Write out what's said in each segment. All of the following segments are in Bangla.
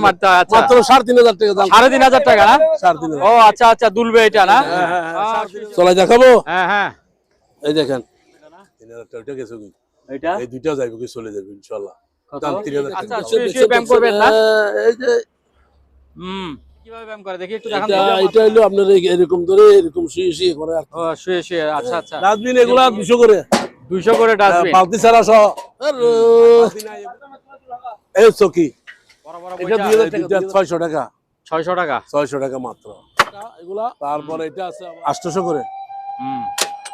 মাত্র 3,500 টাকা দাম। 3,500 টাকা না? 3,500। ও আচ্ছা আচ্ছা, দুলবে এটা না? চলে দেখাবো। হ্যাঁ হ্যাঁ, এই দেখেন 3,000 টাকা ওইটা গেছে কি? এটা এই দুইটাও যাইব কি, চলে যাবে ইনশাআল্লাহ। দাম 3,000 আচ্ছা, টাকা। শুয়ে ব্যায়াম করবেন না? এই যে কিভাবে ব্যায়াম করে দেখি একটু দেখান। এটা হলো আপনার এরকম ধরে এরকম শুয়ে করে আর কি। ও শুয়ে আচ্ছা আচ্ছা। ডাস্টবিন এগুলা 200 করে। 200 করে ডাস্টবিন। বালতি ছাড়া সহ। এই চকি এটা 2,000 টাকা, 600 টাকা। 600 টাকা। 600 টাকা মাত্র এগুলা। তারপরে এটা আছে 800 করে।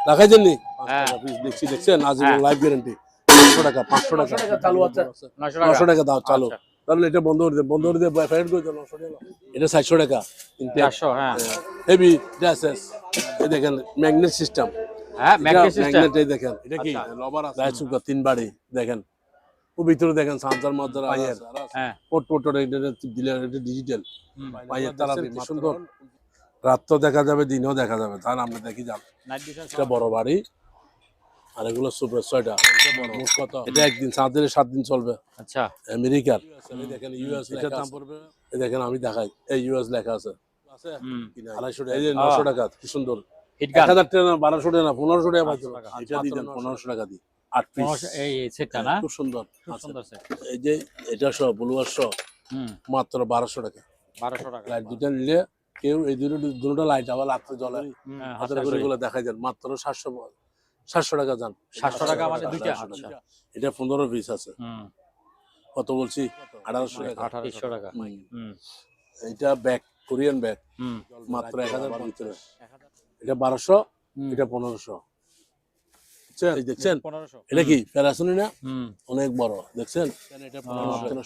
দেখাইছেন নি? 5 টাকা পিস দেখছি, দেখছেন? আজীবন লাইফ গ্যারান্টি। 500 টাকা, 500 টাকা চালু আছে। 900 টাকা দাও চালু। তাহলে এটা বন্ধ করে দেন, বন্ধ করে দিয়ে ফেরত করে দেন। 900 টাকা। এটা 400 টাকা। 400। হ্যাঁ হেভি ড্রেসেস। এই দেখেন ম্যাগনেট সিস্টেম। হ্যাঁ ম্যাগনেট সিস্টেম। ম্যাগনেট এই দেখেন। এটা কি রবার আছে। গায়ে সুকা 3 বাড়ি দেখেন। ও ভিতরে দেখেন সানসার মাদার আয়ার। হ্যাঁ পোর্ট এটা দিলে এটা ডিজিটাল। পাইয়ের তারা সুন্দর। রাত তো দেখা যাবে, দিনও দেখা যাবে। তাহলে আমরা দেখি যান। এটা বড় বাড়ি। আর এগুলো সুপার 6টা। মোট কত? এটা একদিন 7 দিনে 7 দিন চলবে। আচ্ছা। আমেরিকার দেখেন ইউএস লেখা দাম পড়বে। এই দেখেন আমি দেখাই, এই ইউএস লেখা আছে। আছে 250 টাকা। এই যে 900 টাকা, কি সুন্দর। 1000 টাকা না, 1200 টাকা না, 1500 টাকা পাইছো। এটা দিয়ে দেন 1500 টাকা দি। 8 পিস। এই সেটটা না? খুব সুন্দর। সুন্দর সেট। এই যে এটা সব ব্লুয়ার সব মাত্র 1200 টাকা। 1200 টাকা। লাইট দুটো নিলে কেউ এই দুটো লাইট আবার রাত্রে জ্বলে। হাতের করে গুলো দেখাই যান মাত্র 700 টাকা যান। 700 টাকা মানে দুইটা? আচ্ছা। এটা 15 পিস আছে। কত বলছি? 1800 টাকা। 2800 টাকা। এটা ব্যাগ, কোরিয়ান ব্যাগ মাত্র 1000 ভিতরে। এটা 1200, এটা 1500। দেখছেন? এটা কি প্যারাসোনি না? অনেক বড়, দেখছেন? এটা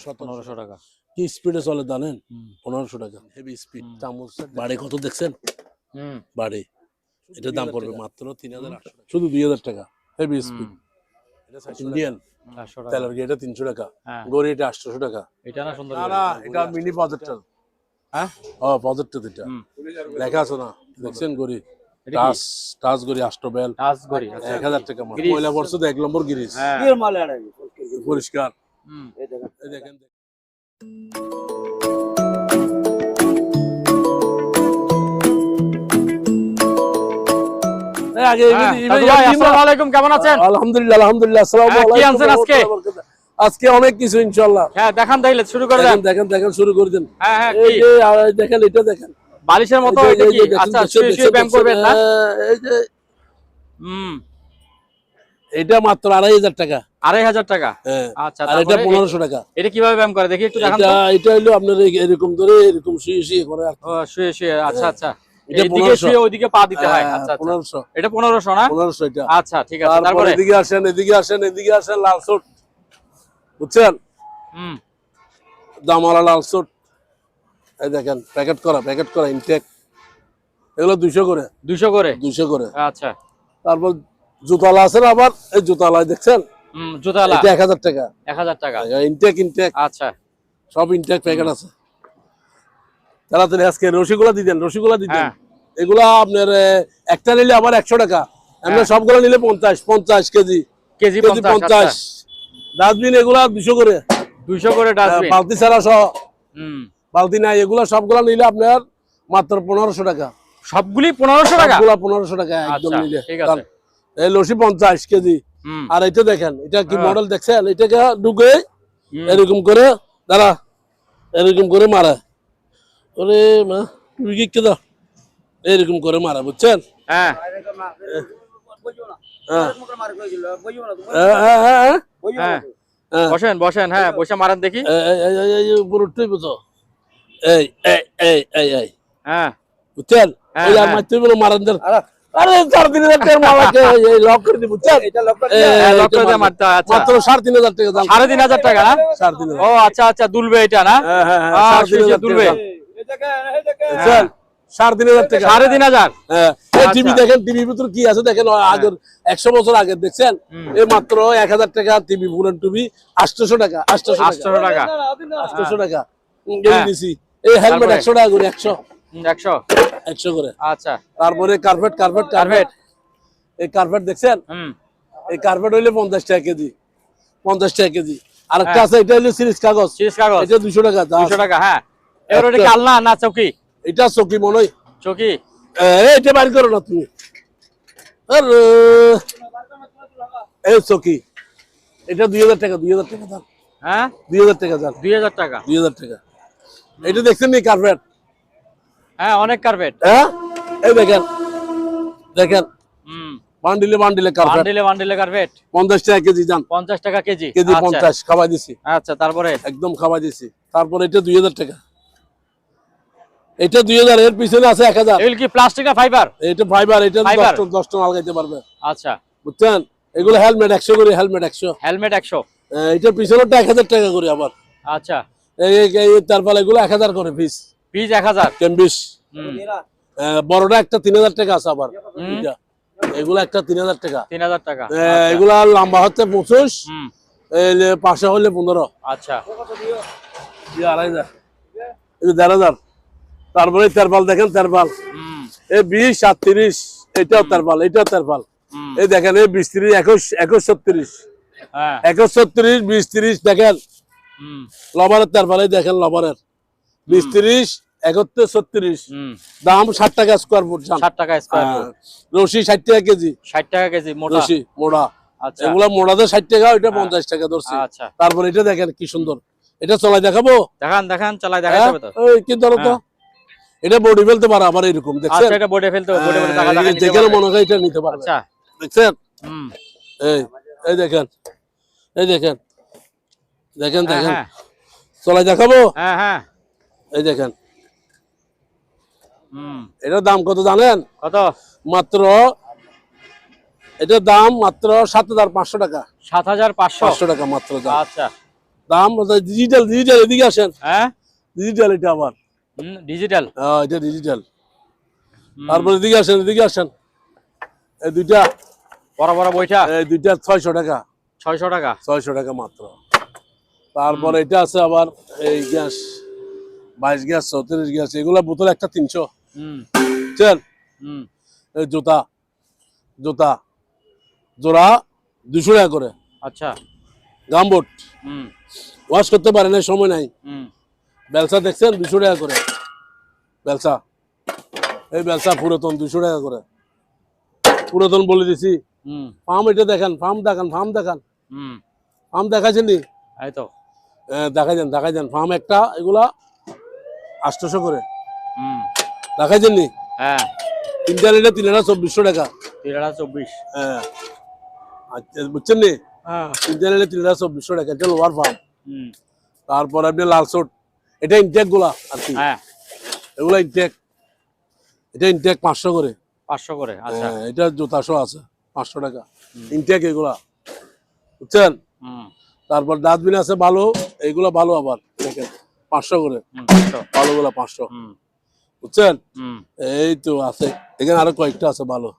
1700 টাকা। কি স্পিডে চলে জানেন? 1500 টাকা। Heavy speed. চামচ বাড়ি কত দেখছেন? বাড়ি এটা দাম পড়বে মাত্র 3,800 টাকা। শুধু 2,000 টাকা। Heavy speed. এটা ইন্ডিয়ান তেলের এটা 300 টাকা। গড়ি এটা 800 টাকা। এটা না সুন্দর? না, এটা মিনি প্রজেক্টর। হ্যাঁ প্রজেক্টর। এটা লেখা আছে না, দেখছেন? গড়ি টাচ গড়ি, আষ্টবেল টাচ গড়ি। 1000 টাকা। পয়লা বর্ষ 1 নম্বর গিরিশ পরিষ্কার। এই দেখেন কেমন আছেন? আলহামদুলিল্লাহ, আলহামদুলিল্লাহ। আসসালামু আলাইকুম। কি আনছেন আজকে? আজকে অনেক কিছু ইনশাআল্লাহ। হ্যাঁ দেখান, তাইলে শুরু করে দেন। দেখেন শুরু করে দেন। হ্যাঁ হ্যাঁ, এই যে দেখেন, এটা দেখেন বালিশের মতো। এটা কি? আচ্ছা, শুয়ে ব্যায়াম করবেন না? এই যে এটা মাত্র 2,500 টাকা। 2,500 টাকা। আচ্ছা। আর এটা 1500 টাকা। এটা কিভাবে ব্যায়াম করে দেখি একটু দেখান তো। এটা হলো আপনার এরকম ধরে এরকম শুয়ে করে আর কি। ও শুয়ে। আচ্ছা আচ্ছা। এইদিকে শুয়ে ওইদিকে পা দিতে হয়। আচ্ছা 1500। এটা 1500 না? 1500 এটা। আচ্ছা ঠিক আছে। তারপরে এদিকে আসেন, লাল সুট, বুঝছেন? দামালা লাল সুট। এই দেখেন প্যাকেট করা ইনটেক। এগুলো 200 করে। 200 করে। আচ্ছা। তারপর জুতালা আছে না, আবার এই জুতালা দেখছেন? জুতালা এটা 1000 টাকা। 1000 টাকা। ইনটেক। আচ্ছা। সব ইনটেক প্যাকেট আছে। তাড়াতাড়ি আজকে রসিগুলা দিতেন। এগুলা আপনার একটা নিলে আবার 100 টাকা। আমরা সবগুলো নিলে 50 কেজি 50। ডাস্টবিন এগুলা 200 করে। 200 করে ডাস্টবিন। বালতি ছাড়া সহ। বালতি নাই, এগুলা সবগুলা নিলে আপনার মাত্র 1500 টাকা। সবগুলি 1500 টাকা? সবগুলা 1500 টাকা একদম নিলে। ঠিক আছে। এই লসি 50 কেজি। আর এটা দেখেন, এটা কি মডেল দেখছেন? এটাকে ঢুকে এরকম করে দাঁড়া, এরকম করে মারা। ওরে মা, তুমি কি দাও, এরকম করে মারা, বুঝছেন? হ্যাঁ। বসেন। হ্যাঁ বসে মারেন দেখি। পুরোটাই বুঝো। এই হ্যাঁ বুঝছেন? ওই আর মারতে বলো মারেন দেন। আরে 3,500 টাকার মালাকে এই লক করে দি, বুঝছেন? এটা লক করে দিয়ে মারতে। আচ্ছা মাত্র 3,500 টাকা দাম। 3,500 টাকা না? 3,500। ও আচ্ছা আচ্ছা, দুলবে এটা না? হ্যাঁ 3,500 দুলবে। এই দেখেন 3,500 টাকা। 3,500। হ্যাঁ। এই টিভি দেখেন, টিভির ভিতর কি আছে দেখেন। আগের 100 বছর আগে দেখছেন? এই মাত্র 1000 টাকা টিভি, পুরান টিভি 800 টাকা। 800 টাকা। 800 টাকা দিছি। এই হেলমেট 100 টাকা করে। 100 করে। আচ্ছা। তারপরে কার্পেট। এই কার্পেট দেখছেন? এই কার্পেট হইলে 50 টাকা কেজি। 50 টাকা কেজি। আরেকটা আছে, এটা হলো সিরিজ কাগজ। সিরিজ কাগজ এটা 200 টাকা। 200 টাকা। হ্যাঁ, এবার ওটা কি আলনা না চৌকি? এটা চকি মনে হয়। চৌকি। এটা বাইর করো না তুমি। আরে এই চকি, এটা 2000 টাকা। 2000 টাকা দাম। হ্যাঁ, 2000 টাকা দাম। 2000 টাকা। 2000 টাকা। এটা দেখছেন নি কার্পেট? হ্যাঁ, অনেক কার্পেট। হ্যাঁ, এই দেখেন, দেখেন হুম, বান্ডিলে বান্ডিলে কার্পেট। বান্ডিলে বান্ডিলে কার্পেট। 50 টাকা কেজি দাম। 50 টাকা কেজি। কেজি আচ্ছা 50 খাওয়াই দিছি। আচ্ছা, তারপরে একদম খাওয়াই দিছি। তারপর এটা 2000 টাকা। এটা 2000, এর পিছনে আছে 1000। এগুলো কি প্লাস্টিক না ফাইবার? এটা ফাইবার। এটা ফাইবার। 10 টন আলগাইতে পারবে। আচ্ছা, বুঝছেন? এগুলো হেলমেট 100 করে, হেলমেট 100। হেলমেট 100। এটার পিছনেরটা 1000 টাকা করে আবার। আচ্ছা, তারপর এগুলো 1000 করে পিস। পিস 1000। ক্যাম্বিস। হুম, বড়টা একটা 3000 টাকা আছে আবার। হুম। এটা এগুলো একটা 3000 টাকা। 3000 টাকা। এগুলা লম্বা হচ্ছে 25, হুম, পাশে হলে 15। আচ্ছা, 2500, এই 1500। তারপরে তেরপাল দেখেন, তেরপাল হুম, এই 20 আর 30। এটাও তেরপাল, এটাও তেরপাল। হুম, এই দেখেন, এই 20 30 21 37। হ্যাঁ, 21 37 20 30 দেখেন। হুম, লবারের তেরপাল, এই দেখেন লবারের 20 30 71 36। হুম। দাম 60 টাকা স্কোয়ার ফুট। 60 টাকা স্কয়ার ফুট। রশি 60 টাকা কেজি। 60 টাকা কেজি মোটা। রশি মোড়া। আচ্ছা, এগুলা মোড়াতে 60 টাকা, ওইটা 50 টাকা ধরছি। আচ্ছা। তারপর এটা দেখেন কি সুন্দর। এটা চলাই দেখাবো? দেখান দেখান, চালাই দেখাইতে হবে তো। ওই কি ধরো তো, হ্যাঁ। এটা বডি ফেলতে পারে আবার এরকম, দেখছেন? আচ্ছা, এটা বোর্ডে ফেলতে হবে, বোর্ডে বোর্ডে টাকা টাকা নিতে যেখানে পারবে। মনে হয় এটা নিতে পারবে। আচ্ছা, দেখছেন? হুম, এই এই দেখেন, এই দেখেন, দেখেন হ্যাঁ, দেখেন, হ্যাঁ, চলাই দেখাবো? হ্যাঁ, হ্যাঁ, এই দেখেন, হুম। এটার দাম কত জানেন? কত? মাত্র, এটার দাম মাত্র 7500 টাকা। 7500। 500 টাকা মাত্র দাম। আচ্ছা, দাম ডিজিটাল, ডিজিটাল। এদিকে আসেন, হ্যাঁ, ডিজিটাল এটা আবার। হুম, ডিজিটাল। এটা ডিজিটাল। তারপর এদিকে আসেন, এদিকে আসেন। এই দুইটা, বড় বড় বইটা এই দুইটা 600 টাকা। 600 টাকা। 600 টাকা মাত্র। তারপর এটা আছে আবার এই গ্যাস, 22 গ্যাস, 34 গ্যাস। এগুলা বোতল একটা 300। হুম, চল, হুম, এই জুতা, জুতা জোড়া 200 টাকা করে। আচ্ছা, গামবুট হুম, ওয়াশ করতে পারে না, সময় নাই। হুম, বেলসা দেখছেন 200 টাকা করে। বেলসা, এই বেলসা পুরাতন 200 টাকা করে। পুরাতন বলে দিছি। হুম, ফার্ম এটা দেখেন, ফার্ম দেখান, ফার্ম দেখান। হুম, ফার্ম দেখাচ্ছেন নি? এই তো, দেখাই দেন, দেখাই দেন। ফার্ম একটা, এগুলা 800 করে। হুম, দেখাইছেন নি? হ্যাঁ, তিনটা নিলে 3200 টাকা। 3024। হ্যাঁ, আচ্ছা, বুঝছেন নি? হ্যাঁ, তিনটা নিলে 3200 টাকা। এটা লোয়ার ফার্ম। হুম, তারপর আপনি লাল সোট, এটা ইনটেক গুলা আর কি। হ্যাঁ, এগুলা ইনটেক, এটা ইনটেক 500 করে। 500 করে। আচ্ছা, এটা জুতা সহ আছে 500 টাকা ইনটেক এগুলা, বুঝছেন? হুম, তারপর ডাস্টবিন আছে ভালো, এইগুলা ভালো আবার দেখেন 500 করে। 500। ভালোগুলা 500, হুম, বুঝছেন? হুম, এই তো আছে, এখানে আরো কয়েকটা আছে ভালো,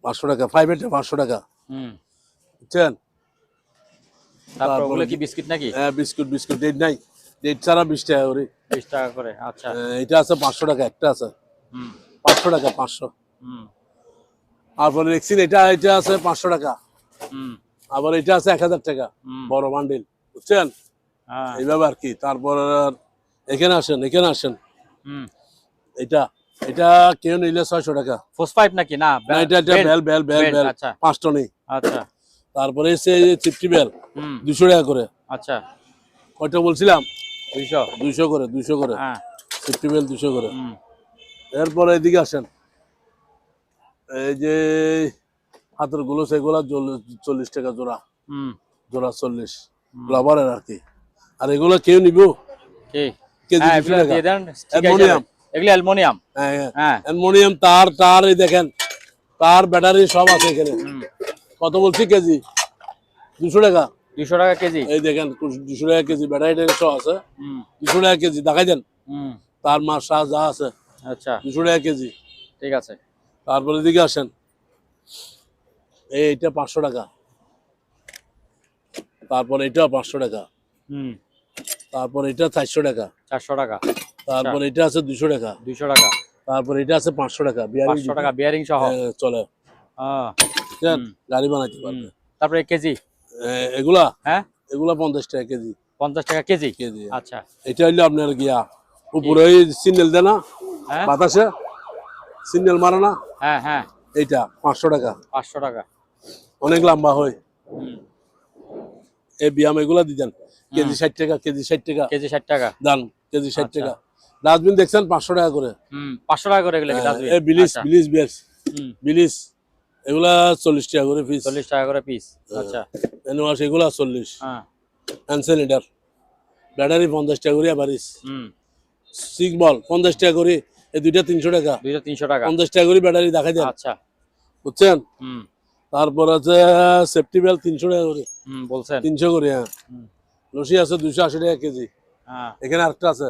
500 টাকা। 5 500 টাকা, হুম। বুঝছেন? তারপর ওগুলো কি বিস্কিট নাকি? হ্যাঁ, বিস্কুট, বিস্কুট ডেট নাই, ডেট ছাড়া 20 টাকা করে। 20 টাকা করে। আচ্ছা, এটা আছে 500 টাকা, একটা আছে হুম, 500 টাকা, 500। হুম, তারপরে রেক্সিন, এটা এটা আছে 500 টাকা। হুম, আবার এটা আছে 1000 টাকা, হুম, বড় বান্ডিল, বুঝছেন? হ্যাঁ, এইভাবে আর কি। তারপর এখানে আসেন, এখানে আসেন। হুম। এটা, এটা কেউ নিলে 600 টাকা। ফোস পাইপ নাকি? না, না, এটা এটা বেল্ট। বেল, বেল, বেল, বেল্ট, বেল, আচ্ছা, 5 টনই। আচ্ছা, তারপরে এসে চিপটি বেল হুম, 200 টাকা করে। আচ্ছা, কয়টা বলছিলাম? 200। 200 করে, 200 করে। হ্যাঁ, চিপটি বেল 200 করে। হুম, এরপরে এদিকে আসেন, এই যে হাতের গুলো, সেগুলা 40 টাকা জোড়া, হুম, জোড়া 40 গ্লাবারের আর কি। আর এগুলো কেউ নিব কি? কেজি হ্যাঁ, 200 এগুলো টাকা। দিয়ে দেন, ঠিক আছে। অ্যালুমিনিয়াম, এগুলো অ্যালুমিনিয়াম। হ্যাঁ হ্যাঁ, হ্যাঁ, অ্যালুমিনিয়াম তার, তার এই দেখেন, তার ব্যাটারি সব আছে এখানে। হুম, কত বলছি কেজি? 200 টাকা। 200 টাকা কেজি। এই দেখেন 200 টাকা কেজি, ব্যাটারি ট্যাটারি সব আছে। হুম, 200 টাকা কেজি, দেখাই দেন। হুম, তার মার শাহ যা আছে আচ্ছা, 200 টাকা কেজি। ঠিক আছে। তারপরে এদিকে আসেন, এইটা 500 টাকা। তারপর এটা 500 টাকা। হুম, তারপর এটা 400 টাকা। 400 টাকা। তারপর এটা আছে 200 টাকা। 200 টাকা। তারপর এটা আছে 500 টাকা। বিয়ারিং 500 টাকা বিয়ারিং সহ। চলে, হ্যাঁ, বুঝছেন? হুম, গাড়ি বানাইতে হুম। পারবে। তারপরে কেজি। এগুলা, হ্যাঁ, এগুলা 50 টাকা কেজি 50 টাকা কেজি। কেজি। আচ্ছা। এটা হইলো আপনার গিয়া উপরে ওই সিগন্যাল দেয় না হ্যাঁ বাতাসে, সিগন্যাল মারে না, হ্যাঁ হ্যাঁ, এইটা 500 টাকা। 500 টাকা। অনেক লম্বা হয়। হুম এই ব্যায়াম এগুলা দিতেন কেজি 60 টাকা, কেজি 60 টাকা কেজি 60 টাকা। দান, কেজি 60 আচ্ছা। টাকা। ডাস্টবিন দেখছেন 500 টাকা করে। 500 টাকা করে এগুলো কি ডাস্টবিন? এই বিলিস আচ্ছা। বিলিস বিয়ার্স হুম বিলিস এগুলা 40 টাকা করে পিস। 40 টাকা করে পিস। আচ্ছা। এনওয়াশ এগুলা 40। হ্যাঁ। অ্যানসেলিডার ব্যাটারি 50 টাকা করে এভারেজ। হুম সিক্স বল 50 টাকা করে, এই দুইটা 300 টাকা। দুইটা 300 টাকা। 50 টাকা করে ব্যাটারি দেখাই দেন, আচ্ছা। বুঝছেন? হুম তারপর আছে সেফটি বেল্ট 300 টাকা করে, বলছেন। 300 করে। হ্যাঁ, হুম, লসি আছে 280 টাকা কেজি। হ্যাঁ। এখানে আরেকটা আছে,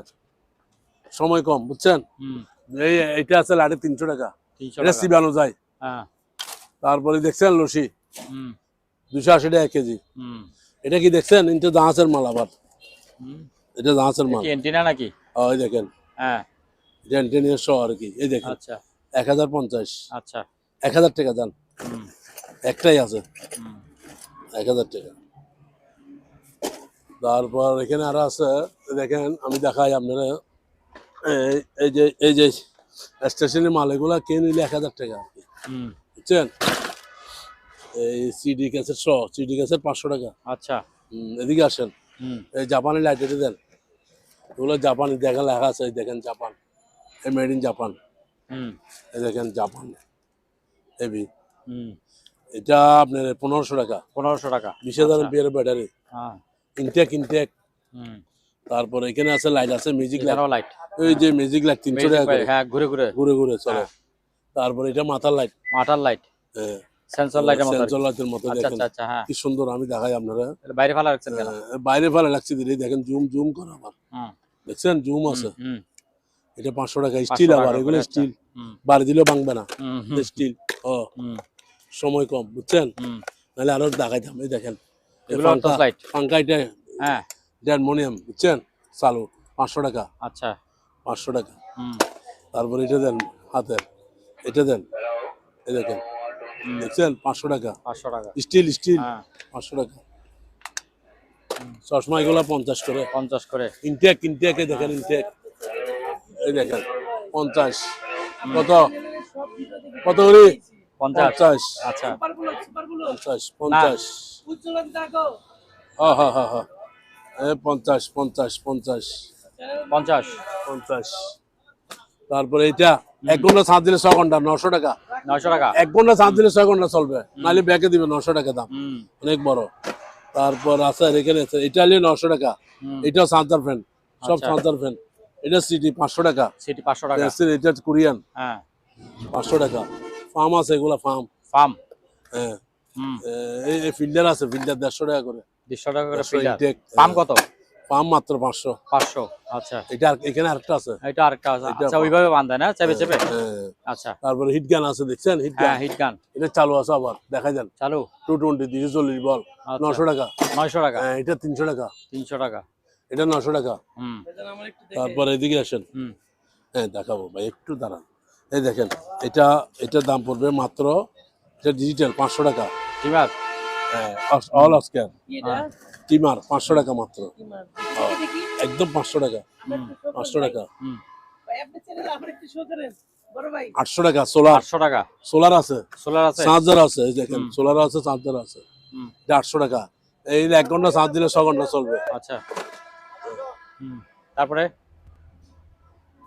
সময় কম, বুঝছেন? হুম এইটা আছে লাঠি 300 টাকা, 300 এটা টাকা। চিবানো যায়। হ্যাঁ। তারপরে দেখছেন লসি হুম 280 টাকা কেজি। হুম এটা কি দেখছেন? এটা জাহাজের মাল আবার, হুম। এটা জাহাজের মাল। কি এন্টিনা নাকি? ওই দেখেন, হ্যাঁ। এটা অ্যান্টেনিয়ার শো আর কি। এই দেখেন আচ্ছা 1050, আচ্ছা। 1000 টাকা দাম, হুম একটাই আছে হুম 1000 টাকা। তারপর এখানে আরো আছে, দেখেন আমি দেখাই আপনারা। এই যে স্টেশনের মাল এগুলা কে নিলে 1000 টাকা আর কি, হুম। বুঝছেন? এই সিডি ক্যাসেট সহ, সিডি ক্যাসেট 500 টাকা। আচ্ছা। এদিকে আসেন, হুম এই জাপানি লাইট এটা দেন, এগুলো জাপানি, দেখেন লেখা আছে, এই দেখেন জাপান, এই মেড ইন জাপান। হুম এই দেখেন জাপান হেভি, হুম। এটা আপনার 1500 টাকা। 1500 টাকা। 20,000 আচ্ছা। এমপিয়ার ব্যাটারি, হ্যাঁ। ইনটেক। হুম। তারপর এখানে আছে লাইট, আছে ম্যাজিক লাইট, এখানেও লাইট। ওই যে ম্যাজিক লাইট 300 টাকা করে, হ্যাঁ, ঘুরে ঘুরে। ঘুরে ঘুরে চলে। হ্যাঁ। তারপর এটা মাথার লাইট, মাটার লাইট, সেন্সর লাইটের মতো আর কি। সেন্সর লাইটের মতো। আচ্ছা দেখেন আচ্ছা আচ্ছা। হ্যাঁ। কি সুন্দর, আমি দেখাই আপনারা। এটা বাইরে ফেলা রাখছেন কেন? বাইরে ভালো লাগছে দিলে, দেখেন জুম জুম করা আবার, হুম দেখছেন জুম আছে। হুম। এটা 500 টাকা 500 স্টিল, আবার টাকা এগুলো করে, আচ্ছা। স্টিল, হুম বাড়ি দিলেও ভাঙবে না, হুম হুম স্টিল। ও হুম সময় কম, বুঝছেন? হুম। নাহলে আরো দেখাইতাম। এই দেখেন এই এগুলো টর্চ লাইট। পাঙ্খা, এটা হ্যাঁ। হারমোনিয়াম, বুঝছেন? চালু 500 টাকা, আচ্ছা। 500 টাকা। হুম তারপর এটা দেন হাতের, এটা দেন, এই দেখেন, হুম। দেখছেন 500 টাকা। 500 টাকা। স্টিল হ্যাঁ। 500 টাকা। চশমা এগুলো 50 করে। 50 করে। ইনটেক এই দেখেন ইনটেক, এই দেখেন 50। কত কত করে? 50। 50, আচ্ছা। 50, 50। হ্যাঁ হ্যাঁ হ্যাঁ হ্যাঁ, 50, 50, 50, 50। 50। তারপরে এটা 1 ঘন্টা চার্জ দিলে 6 ঘন্টা, 900 টাকা। 900 টাকা। 1 ঘন্টা চার্জ দিলে 6 ঘন্টা চলবে, নাহলে ব্যাকে দিবে 900 টাকা দাম, হুম অনেক বড়। তারপর আছে এখানে আছে, এটা হলে 900 টাকা। হুম। এটাও চার্জার ফ্যান, সব আচ্ছা। Charger fan. এটা সিটি 500 টাকা। সিটি 500 টাকা। এটা কোরিয়ান হ্যাঁ। 500 টাকা। ফার্ম আছে, এগুলা ফার্ম। ফার্ম। হ্যাঁ, হুম। এই ফিল্টার আছে, ফিল্টার 150 টাকা করে। 200 টাকা করে 150 ফিল্টার। intake, ফার্ম কত? ফার্ম মাত্র 500। 500। আচ্ছা। এটা এখানে আরেকটা আছে। এটা আরেকটা আছে। এটা আচ্ছা, ওইভাবে বাঁধায় না, চেপে চেপে। হ্যাঁ। আচ্ছা। তারপরে হিট গান আছে, দেখছেন হিট গান? হ্যাঁ, হিট গান এটা চালু আছে, আবার দেখাই দেন। চালু। 220, 240 বল, আচ্ছা। 900 টাকা। 900 টাকা। হ্যাঁ, এটা 300 টাকা। 300 টাকা। এটা 900 টাকা। হুম তারপর এদিকে আসেন, হুম। হ্যাঁ দেখাবো ভাই, একটু দাঁড়ান। এই দেখেন, এটার দাম পড়বে মাত্র, এটা ডিজিটাল 500 টাকা। টিমার। হ্যাঁ, অল অস্কার টিমার 500 টাকা মাত্র। একদম 500 টাকা, 500 টাকা। হুম। 800 টাকা সোলার, 800 টাকা। সোলার আছে, সোলার আছে। চার্জার আছে, এই দেখেন সোলার আছে, চার্জার আছে। হুম। এটা 800 টাকা। এই 1 ঘন্টা চার্জ দিলে 6 ঘন্টা চলবে। আচ্ছা। হুম। তারপরে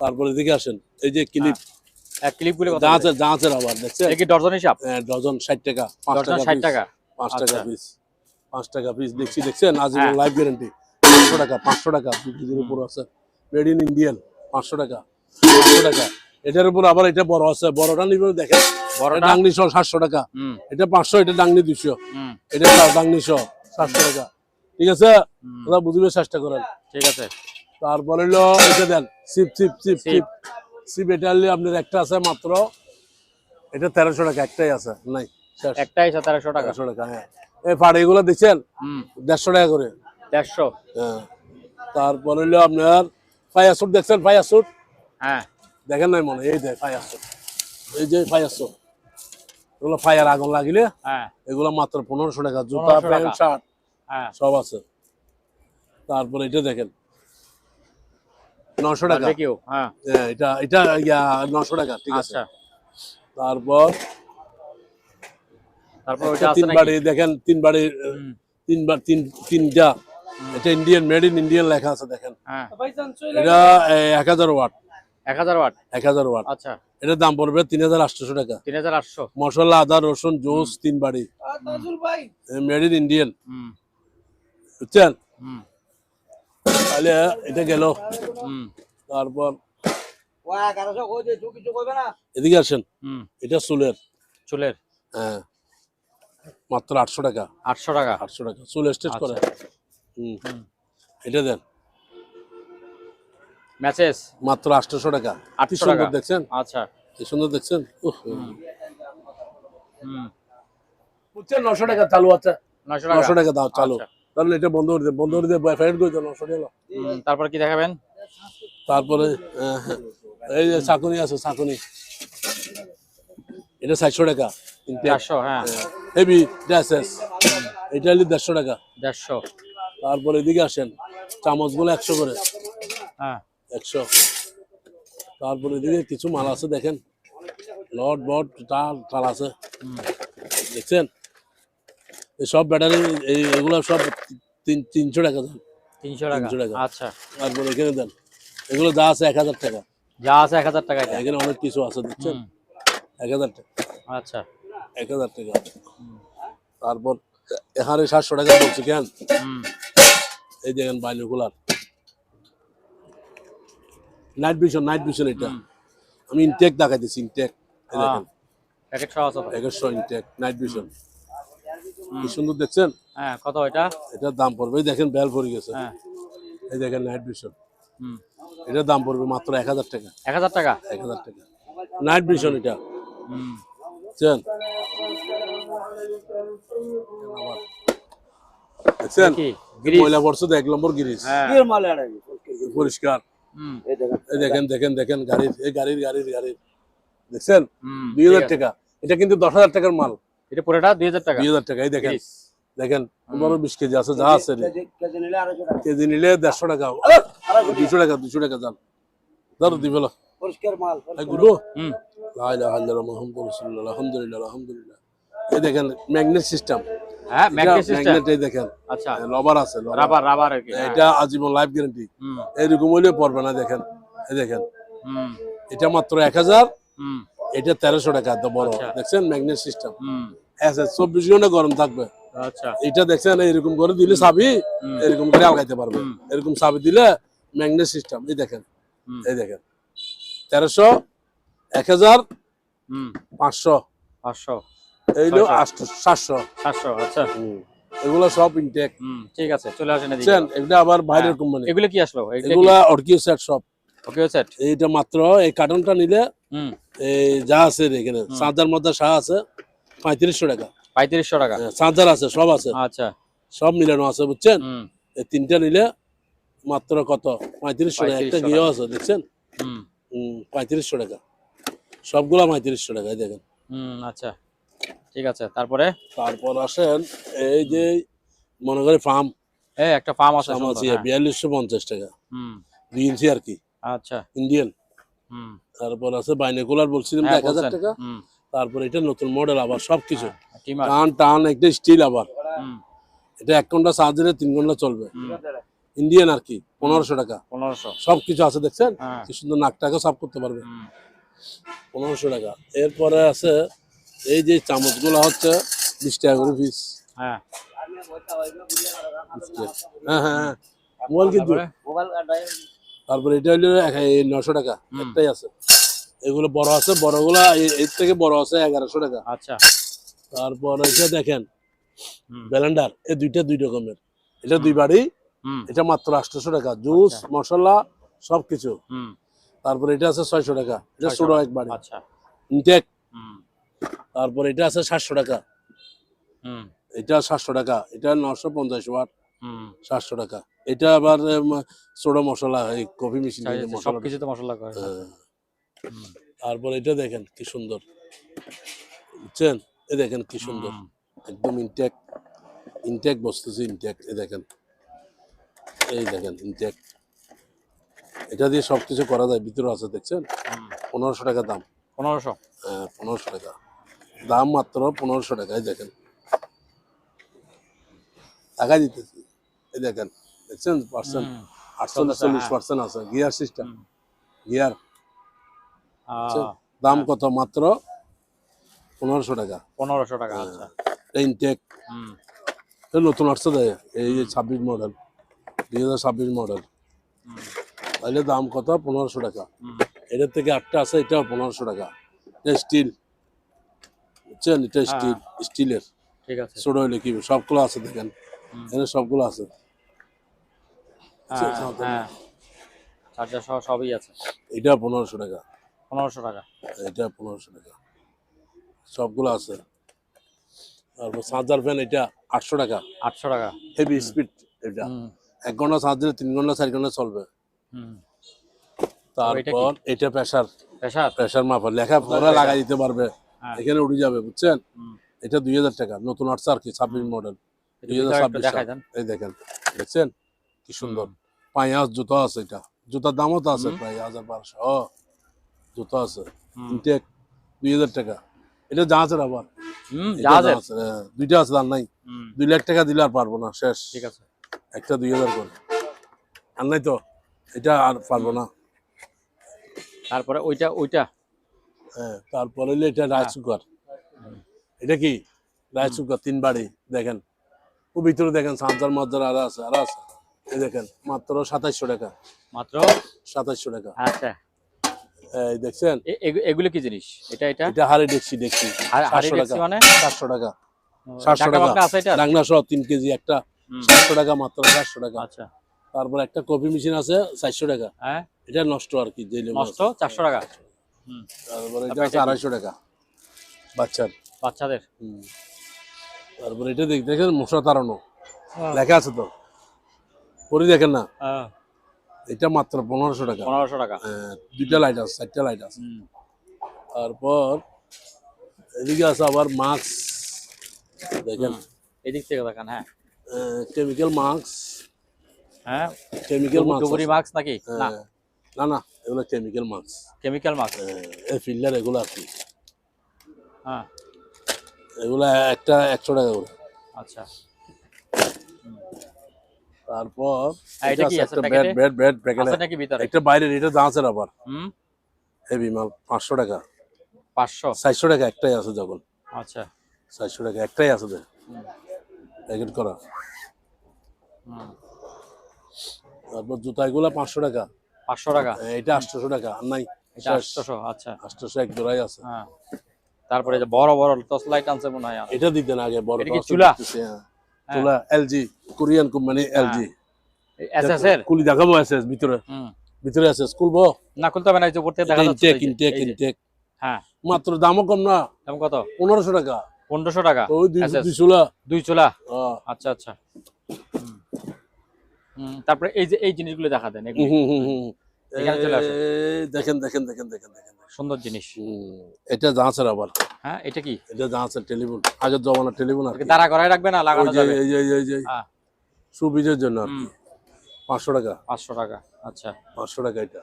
তারপরে এদিকে আসেন, এই যে ক্লিপ, এক ক্লিপগুলো কত? জাহাজের আবার দেখছেন, এটা কি ডজন হিসাব? ডজন 60 টাকা, 5 ডজন টাকা 60 পিস, টাকা। 5 টাকা আচ্ছা। পিস, 5 টাকা পিস। দেখছেন আজীবন হ্যাঁ। Life guarantee. 500 টাকা, 500 টাকা, 2 কেজির উপর আছে, মেড ইন ইন্ডিয়ান, 500 টাকা, 500 টাকা। এটার উপর আবার এটা বড় আছে, বড়টা নিবে দেখেন, বড়টা? ডাংনি 700 টাকা। হুম এটা 500, এটা ডাংনি 200, হুম। এটা ডাংনি 700 টাকা। ঠিক আছে, ওরা বুঝবে, চেষ্টা করেন। ঠিক আছে। তারপরে হলো এটা দেন, sip sip sip sip. Sip sip. এটা হলে আপনার একটা আছে মাত্র, এটা 1300 টাকা, একটাই আছে, নাই শেষ। একটাই 1700 টাকা। 1300 টাকা। হ্যাঁ, এই পাড়ে এগুলো দিচ্ছেন হুম। 150 টাকা করে। 150। হ্যাঁ। তারপরে হলো আপনার ফায়ার স্যুট, দেখছেন ফায়ার স্যুট? হ্যাঁ। দেখেন নাই মনে, এই দেখ ফায়ার স্যুট, এই যে ফায়ার স্যুট, এগুলো ফায়ার আগুন লাগিলে হ্যাঁ। এগুলো মাত্র 1500 টাকা। জুতা, 1500 প্যান্ট, টাকা। শার্ট হ্যাঁ। সব আছে। তারপরে এটা দেখেন 900 টাকা। বারবিকিউ, হ্যাঁ হ্যাঁ, এটা এটা 900 টাকা, ঠিক আছে। আচ্ছা। তারপর তারপর একটা ওইটা আছে তিন নাকি? বাড়ি দেখেন, তিনটা, এটা ইন্ডিয়ান, মেড ইন ইন্ডিয়ান লেখা আছে দেখেন। হ্যাঁ এটা 1000 ওয়াট, 1000 ওয়াট। 1000 ওয়াট। আচ্ছা, এটার দাম পড়বে 3800 টাকা। 3800। মশলা, আদা, রসুন, জুস, 3 বাড়ি, মেড ইন ইন্ডিয়ান, হুম বুঝছেন। হুম তাহলে এটা গেল। হুম তারপর এদিকে আসেন, হুম এটা চুলের, চুলের হ্যাঁ, মাত্র 800 টাকা। 800 টাকা। 800 টাকা চুল স্ট্রেট করে। হুম, হুম। এটা দেন ম্যাচেস মাত্র 800 টাকা। কি 800 সুন্দর টাকা। দেখছেন, আচ্ছা। কি সুন্দর দেখছেন। হুম, বুঝছেন, 900 টাকা চালু আছে, 900 টাকা। 900 টাকা দাও চালু। আচ্ছা। তাহলে এটা বন্ধ করে দেব, বন্ধ করে দেব, ফেরত করে দেব 900 টাকা। তারপর কি দেখাবেন? তারপরে এই যে চাকুনি আছে, চাকুনি, এটা 400 টাকা। 400, হ্যাঁ হেভি ড্রেসেস, এটা হলো 150 টাকা। 150, তারপরে এদিকে আসেন, চামচগুলো 100 করে, হ্যাঁ 100। তারপরে এদিকে কিছু মাল আছে দেখেন, লট বট টাল টাল আছে, দেখছেন। সব ব্যাটারি, এগুলো সব 300 টাকা দাম। 300 টাকা। 300 টাকা। আচ্ছা, তারপরে এখানে দেন, এগুলো যা আছে 1000 টাকা। যা আছে 1000 টাকা এটা। এখানে অনেক কিছু আছে, দেখছেন, হুম, 1000 টাকা, আচ্ছা। 1000 টাকা। তারপর এখানে 700 টাকা বলছি কেন, হুম, এই দেখেন binocular, night vision, night vision. এটা আমি ইনটেক দেখাইতেছি, ইনটেক, এই দেখেন, প্যাকেট সহ আছে তো? 100 ইনটেক নাইট ভিশন, কি সুন্দর দেখছেন। হ্যাঁ, কত এটা? এটার দাম পড়বে, এই দেখেন বেল পড়ে গেছে, হ্যাঁ, এই দেখেন নাইট ভিশন, হুম, এটার দাম পড়বে মাত্র 1000 টাকা। 1000 টাকা। 1000 টাকা নাইট ভিশন এটা, হুম, বুঝছেন। দেখছেন, কি গ্রিস? ময়লা পড়ছে তো 1 নম্বর গিরিস, হ্যাঁ, পরিষ্কার। হুম, এই দেখেন, দেখেন, দেখেন গাড়ির, এই গাড়ির, দেখছেন, হুম, 2000 ঠিক আছে। টাকা। এটা কিন্তু 10,000 টাকার মাল, এটা পুরোটা 2000 টাকা। 2000 টাকা। এই দেখেন, গ্রিস। দেখেন, 20 কেজি আছে, যা আছে রে। কেজি নিলে 150 টাকা, 200 টাকা, 200 টাকা যান, ধরো দিবে না এগুলো। হুম, লা ইলাহা ইল্লাল্লাহ মুহাম্মাদুর রাসূলুল্লাহ, আলহামদুলিল্লাহ, আলহামদুলিল্লাহ। এই দেখেন ম্যাগনেট সিস্টেম, হ্যাঁ ম্যাগনেট সিস্টেম। ম্যাগনেট, এই দেখেন, আচ্ছা, রবার আছে, রাবার রাবার আর কি। এটা আজীবন লাইফ গ্যারান্টি, হুম, এইরকম হইলে পড়বে না। দেখেন, এই দেখেন, হুম, এটা মাত্র 1000, হুম, এটা 1300 টাকা, এত বড়, আচ্ছা। দেখছেন ম্যাগনেট সিস্টেম, হুম, 24 ঘন্টা গরম থাকবে। আচ্ছা, এটা দেখছেন, এরকম করে দিলে চাবি এরকম করে আলগাইতে পারবে, হুম। এরকম চাবি দিলে ম্যাগনেট সিস্টেম। এই দেখেন, হুম, এই দেখেন, 1300, 1000, হুম, 500, 500, এইলো 600, 700। 700, আচ্ছা। এগুলো সব ইনটেক, হুম, ঠিক আছে, চলে আসেন এদিকে। বুঝছেন। এটা আবার বাইরের কোম্পানি, এগুলো কি আসলো? এগুলা অর্কিও সেট সব। ওকে সেট। এইটা মাত্র, এই কার্টনটা নিলে, হুম, এই যা আছে রে এখানে, চার্জার মধ্যে শাহ আছে 3500 টাকা, 3500 টাকা। চার্জার আছে, সব আছে, আচ্ছা, সব মিলানো আছে, বুঝছেন। হুম, এই তিনটা নিলে মাত্র কত, 3500 টাকা। একটা 3500 গিয়েও আছে, দেখছেন, হুম, 3500 টাকা, সবগুলা 3500 টাকা, এই দেখেন। হুম, আচ্ছা, ঠিক আছে। তারপরে তারপর আসেন, এই যে মনে করে ফার্ম, একটা ফার্ম আছে ফার্ম সুন্দর, আছে হ্যাঁ। 4250 টাকা, হুম, 2 ইঞ্চি আর কি, আচ্ছা, ইন্ডিয়ান। হুম, তারপর আছে বাইনোকুলার, বলছিলাম হ্যাঁ 1000 বলছেন, টাকা। হুম, তারপর এটা নতুন মডেল, আবার সবকিছু টিমার, টান টান, একটা স্টিল আবার, হুম, এটা 1 ঘন্টা চার্জারে 3 ঘন্টা চলবে, হুম, ইন্ডিয়ান আর কি, 1500 টাকা। 1500, সবকিছু আছে, দেখছেন, হ্যাঁ, কি সুন্দর, নাকটাকে সাফ করতে পারবে, হুম, 1500 টাকা। এরপরে আছে এই যে চামচগুলো হচ্ছে 20 টাকা করে পিস, হ্যাঁ, হ্যাঁ হ্যাঁ হ্যাঁ, মোবাইল কিন্তু। তারপরে তারপরে এটা হলো 900 টাকা, হুম, একটাই আছে। এগুলো বড় আছে, বড়গুলা এর থেকে বড় আছে 1100 টাকা। আচ্ছা, তারপর এটা দেখেন, হুম, ব্লেন্ডার, এই দুইটা 2 রকমের, এটা 2 বাড়ি, হুম, এটা মাত্র 800 টাকা, জুস মশলা সবকিছু। হুম, তারপর এটা আছে 600 টাকা, এটা 600 ছোট টাকা, এক বাড়ি, আচ্ছা, ইনটেক। হুম, তারপর এটা আছে 700 টাকা, হুম, এটা 700 টাকা, এটা 950 ওয়াট, হুম, 700 টাকা। এটা আবার ছোট মশলা, এই কফি মেশিন মশলা। সবকিছুতে মশলা করে। হুম, তারপর এটা দেখেন কি সুন্দর, বুঝছেন, এই দেখেন কি সুন্দর, হুম, একদম ইনটেক, ইনটেক বসতেছে, ইনটেক, এই দেখেন। এই দেখেন ইনটেক, এটা দিয়ে সবকিছু করা যায়, ভিতরে আছে দেখছেন। 1500 টাকা দাম। 1500। হ্যাঁ 1500 টাকা দাম, মাত্র 1500 টাকা। এই দেখেন টাকা দিতেছি, এই দেখেন দেখছেন পার্সেন্ট 48-40% আছে। Gear system, gear. দাম কত? মাত্র 1500 টাকা। 1500 টাকা। আচ্ছা। ইনটেক নতুন আসছে দেয়, এই যে 26 মডেল, 2026 মডেল। তাহলে দাম কত? 1500 টাকা। এটার থেকে 8টা আছে, এটাও 1500 টাকা। এটা স্টিল, বুঝছেন, এটা স্টিল, স্টিলের। ঠিক আছে। ছোট হইলে কি সবগুলো আছে দেখেন, এখানে সবগুলো আছে। হ্যাঁ, চার্জার সহ সবই আছে। এটা 1500 টাকা। 1500 টাকা। এটা 1500 টাকা, সবগুলো আছে। তারপর চার্জার ফ্যান, এটা 800 টাকা। 800 টাকা। হেভি স্পিড, এটা 1 ঘন্টা চার্জ দিলে 3 ঘন্টা 4 ঘন্টা চলবে। তারপর এটা প্রেসার, প্রেসার মাপার, লেখা পড়া লাগাই দিতে পারবে, এখানে উঠে যাবে, বুঝছেন। এটা 2000 টাকা, নতুন আসছে আর কি, 26 মডেল, 2026 সাল। এই দেখেন দেখছেন কি সুন্দর। 5 জুতো আছে, এটা জুতার দামও তো আছে প্রায় 1200। জুতো আছে ইনটেক, 2000 টাকা। এটা জাহাজের আবার, দুইটা আছে, আর নাই। 2 লাখ টাকা দিলে আর পারবো না, শেষ। ঠিক আছে, একটা 2000 করে, আর নাই তো, এটা আর পারবো না। তারপরে ওইটা হ্যাঁ, তারপরে হইলো এটা রাইস কুকার। এটা কি রাইস কুকার 3 বাড়ি, দেখেন ও ভিতরে দেখেন চার্জার মার্জার আর আছে, আর আছে। এই দেখেন মাত্র 2700 টাকা। মাত্র 2700 টাকা। আচ্ছা, এই দেখছেন এগুলো কি জিনিস? এটা এটা হাড়ি ডেকসি, ডেকসি 700 টাকা। মানে 700 টাকা, 700 টাকা আছে এটা, ডাকনা সহ 3 কেজি একটা, 700 টাকা, মাত্র 700 টাকা। আচ্ছা। তারপর একটা কফি মেশিন আছে 400 টাকা। হ্যাঁ, এটা নষ্ট আর কি, যে নষ্ট, 400 টাকা। তারপরে এটা আছে 250 টাকা বাচ্চাদের। তারপরে এটা দেখেন মশা তাড়ানো, লেখা আছে তো, পরে দেখেন না। এটা মাত্র 1500 টাকা। 1500 টাকা। 2টা লাইট আছে, 4টা লাইট আছে। তারপর এদিকে আছে আবার মাস্ক, দেখেন এদিক থেকে দেখেন। হ্যাঁ, কেমিক্যাল মাস্ক। হ্যাঁ, কেমিক্যাল মাস্ক, ডুবুরি মাস্ক নাকি? না না না, এগুলো কেমিক্যাল মাস্ক। কেমিক্যাল মাস্ক, এই ফিল্টার এগুলো আর কি। হ্যাঁ, এগুলো একটা 100 টাকা করে। আচ্ছা। তারপর এটা কি আছে ব্রেড ব্রেড ব্রেড প্যাকেট আছে নাকি ভিতরে? একটা বাইরে, এটা দাঁচের আবার হেভি মাল, 500 টাকা। 500 400 টাকা একটাই আছে যখন। আচ্ছা, 400 টাকা একটাই আছে, প্যাকেট করা। তারপর জুতা এগুলো 500 টাকা। 500 টাকা। এটা 800 টাকা, আর নাই। এটা 800। আচ্ছা, 800 এক জোড়াই আছে। হ্যাঁ, তারপরে যে বড় বড় টর্চ লাইট আনছে মনে হয়। এটা দিতেন আগে, বড় এটা কি চুলা? চুলা LG, Korean company LG. SS এর কুলি দেখাবো, এসএস ভিতরে, ভিতরে এসএস খুলবো না? খুলতে হবে না, এই যে উপর থেকে দেখা যাচ্ছে। Intake intake. হ্যাঁ, মাত্র দামও কম না। দাম কত? 1500 টাকা। 1500 টাকা। ওই দুই চুলা। দুই চুলা। আচ্ছা আচ্ছা। তারপরে এই যে এই জিনিসগুলো দেখা দেন, এগুলো এখানে চলে আসে। দেখেন দেখেন দেখেন দেখেন দেখেন, সুন্দর জিনিস। এটা জাহাজের আবার। হ্যাঁ, এটা কি? এটা জাহাজের টেলিফোন, আগের জমানার টেলিফোন আর কি। দাঁড়া করাই রাখবে না, লাগানো যাবে। এই যে সুবিধের জন্য আর কি। 500 টাকা। 500 টাকা। আচ্ছা, 500 টাকা এটা।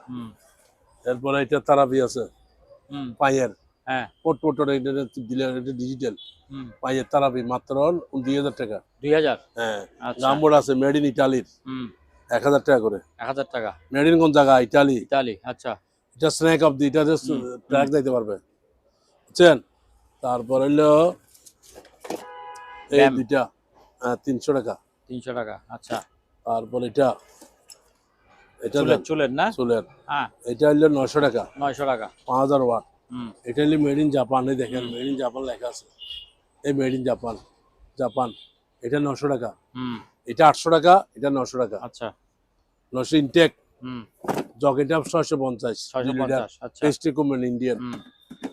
এরপরে এটা তারাবি আছে, পায়ের। হ্যাঁ, পোর্ট এটা দিলে, এটা ডিজিটাল পায়ের তারাবি, মাত্র 2000 টাকা। 2000। হ্যাঁ, আচ্ছা। নাম্বার আছে মেড ইন ইটালির, 1000 টাকা করে। 1000 টাকা। মেড ইন কোন জায়গা? ইটালি। ইতালি। আচ্ছা, এটা স্ন্যাক অফ দি, এটা ট্র্যাক দিতে পারবে, বুঝছেন। তারপর হইলো এই দুইটা 300 টাকা। 300 টাকা। আচ্ছা। তারপর এটা চুলের না? চুলের। হ্যাঁ, এটা হইলো 900 টাকা। 900 টাকা। 5000 ওয়াট। এটা হইলো মেড ইন জাপান। এই দেখেন মেড ইন জাপান লেখা আছে, এই মেড ইন জাপান, জাপান। এটা 900 টাকা। এটা 800 টাকা, এটা 900 টাকা। আচ্ছা, 900 ইনটেক। জকেট আপ 650। 650। আচ্ছা, টেস্টি কোম্পানি ইন্ডিয়ান।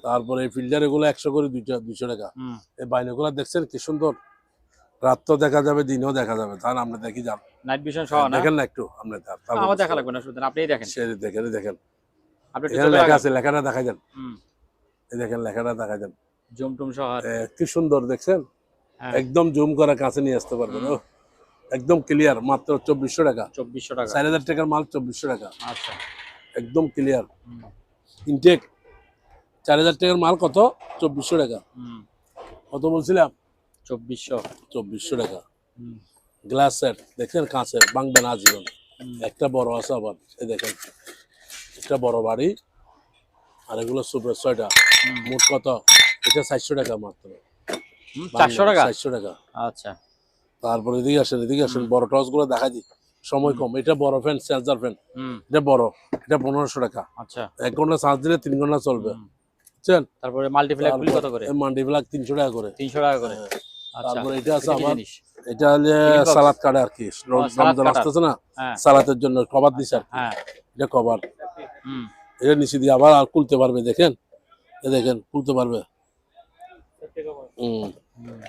তারপরে এই ফিল্টার এগুলো 100 করে, দুইটা 200 টাকা। এই বাইনাকুলার দেখছেন কি সুন্দর, রাত তো দেখা যাবে, দিনও দেখা যাবে। তাহলে আমরা দেখি যান, নাইট ভিশন সহ না? দেখেন না একটু আপনি, আমার দেখা লাগবে না, শুধু আপনিই দেখেন। সে দেখেন, দেখেন আপনি এখানে লেখা আছে, লেখাটা দেখাই দেন। এই দেখেন লেখাটা দেখাই দেন, জুম টুম সহ। কি সুন্দর দেখছেন, একদম জুম করা কাছে নিয়ে আসতে পারবেন। একদম ক্লিয়ার, মাত্র 2400 টাকা। 2400 টাকা। 4000 টাকার মাল 2400 টাকা, আচ্ছা। একদম ক্লিয়ার। ইনটেক 4000 টাকার মাল কত? 2400 টাকা। কত বলছিলাম? 2400। 2400 টাকা। গ্লাস সেট দেখেন, কাঁচের, ভাঙবে না আজীবন। একটা বড় আছে আবার, এই দেখেন একটা বড় বাড়ি, আর এগুলো সুপার 6টা। মোট কত? এটা 400 টাকা মাত্র। 400 টাকা। 400 টাকা। আচ্ছা। তারপরে এদিকে আসেন, বড় টস গুলো দেখা দিই, সময় কম। এটা বড় ফ্যান, চার্জার ফ্যান, এটা বড়, এটা 1500 টাকা। আচ্ছা। 1 ঘন্টা চার্জ দিলে 3 ঘন্টা চলবে, বুঝছেন? তারপরে মাল্টিপ্লাই গুলি কত করে? মাল্টিপ্লাগ 300 টাকা করে। 300 টাকা করে। আচ্ছা। তারপরে এটা আছে এটা কি আবার, জিনিস? এটা হলে Tiffin box? সালাদ কাটে আর কি, সালাদ রমজান কাটার। আসতেছে না, হ্যাঁ। সালাতের জন্য কভার দিছে আর কি। হ্যাঁ। এটা কভার, হুম। এটা নিচে দিয়ে আবার আর খুলতে পারবে, দেখেন, এই দেখেন খুলতে পারবে।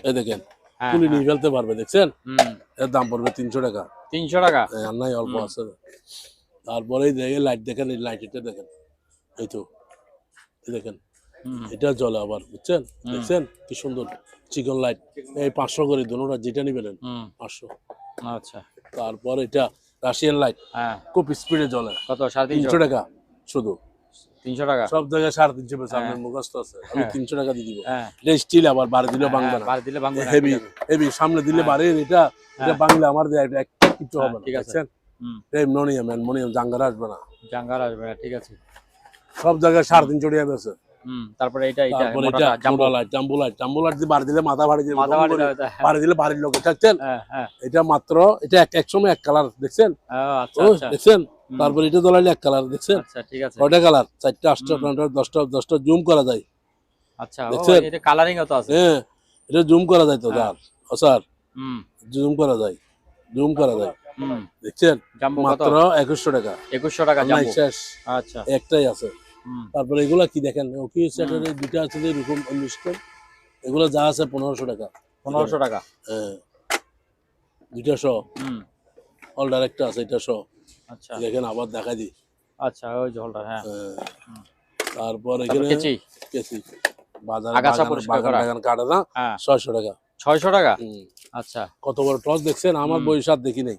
এই দেখেন হ্যাঁ, খুলে হ্যাঁ। নিয়ে ফেলতে পারবে, দেখছেন? হুম। এর দাম পড়বে 300 টাকা। 300 টাকা। আর নাই, অল্প আছে। তারপরে এই দেখেন লাইট, দেখেন এই লাইট, এটা দেখেন, এই তো, এই দেখেন এটা জ্বলে আবার, বুঝছেন? দেখছেন কি সুন্দর চিকন লাইট। এই 500 করে দুটোটা, যেটা নিবেন 500। আচ্ছা। তারপর এটা রাশিয়ান লাইট, হ্যাঁ। খুব স্পিডে জ্বলে, কত? 350 300 টাকা শুধু। 300 টাকা। সব জায়গায় 350 পেয়েছে, আপনার মুখস্থ আছে, আমি 300 টাকা দিয়ে দিব। হ্যাঁ। এটা স্টিল, আবার বাড়ি দিলেও ভাঙবে না, বাড়ি দিলে ভাঙবে না। হেভি হেভি, সামনে দিলে বাড়ি, এটা এটা বাংলা আমার দেয়, এটা একটা কিছু হবে না, ঠিক আছে। দেখছেন? অ্যালুমিনিয়াম জাঙ্গার আসবে না, জাঙ্গার আসবে না, ঠিক আছে। সব জায়গায় 350 টাকা পেয়েছে। তারপরে এটা তারপর এটা মোটাটা জাম্বো জাম্বো লাইট দিয়ে বাড়ি দিলে মাথা ভাড়ি দিলে, মাথা বাড়ি দেওয়া যায়। বাড়ি দিলে বাড়ির লোক, দেখছেন? হ্যাঁ, হ্যাঁ। এটা মাত্র, এটা এক সময় এক কালার, দেখছেন? আচ্ছা, ও, আচ্ছা। দেখছেন? তারপর এটা জ্বলাইলে এক কালার, দেখছেন? আচ্ছা, ঠিক আছে। কয়টা কালার? 4টা, 8টা, 9টা, 10টা, 10টা জুম করা যায়, আচ্ছা। ও, দেখছেন? এটা কালারিং ও তো আছে। হ্যাঁ, এটা জুম করা যায় তো, স্যার, হুম। জুম করা যায়, জুম করা যায়, দেখছেন? জাম্বো কত? মাত্র 2100 টাকা। 2100 টাকা নাই জাম্বো। শেষ, আচ্ছা। একটাই আছে। তারপরে এগুলা কি দেখেন, ও কি সেটের দুইটা আছে যে এরকম মিস্টার, এগুলো যা আছে 1500 টাকা। 1500 টাকা। হ্যাঁ, দুইটা শো, হোল্ডার একটা আছে, এটা শো। আচ্ছা। দেখেন আবার দেখা দিই। আচ্ছা, ওই যে হোল্ডার। হ্যাঁ। তারপর এখানে কেচি বাজার, আগাছা পরিষ্কার করা। বাগান কাটে না, হ্যাঁ। 600 টাকা। 600 টাকা। আচ্ছা। কত বড় টস দেখছেন, আমার বয়স আর দেখি নাই।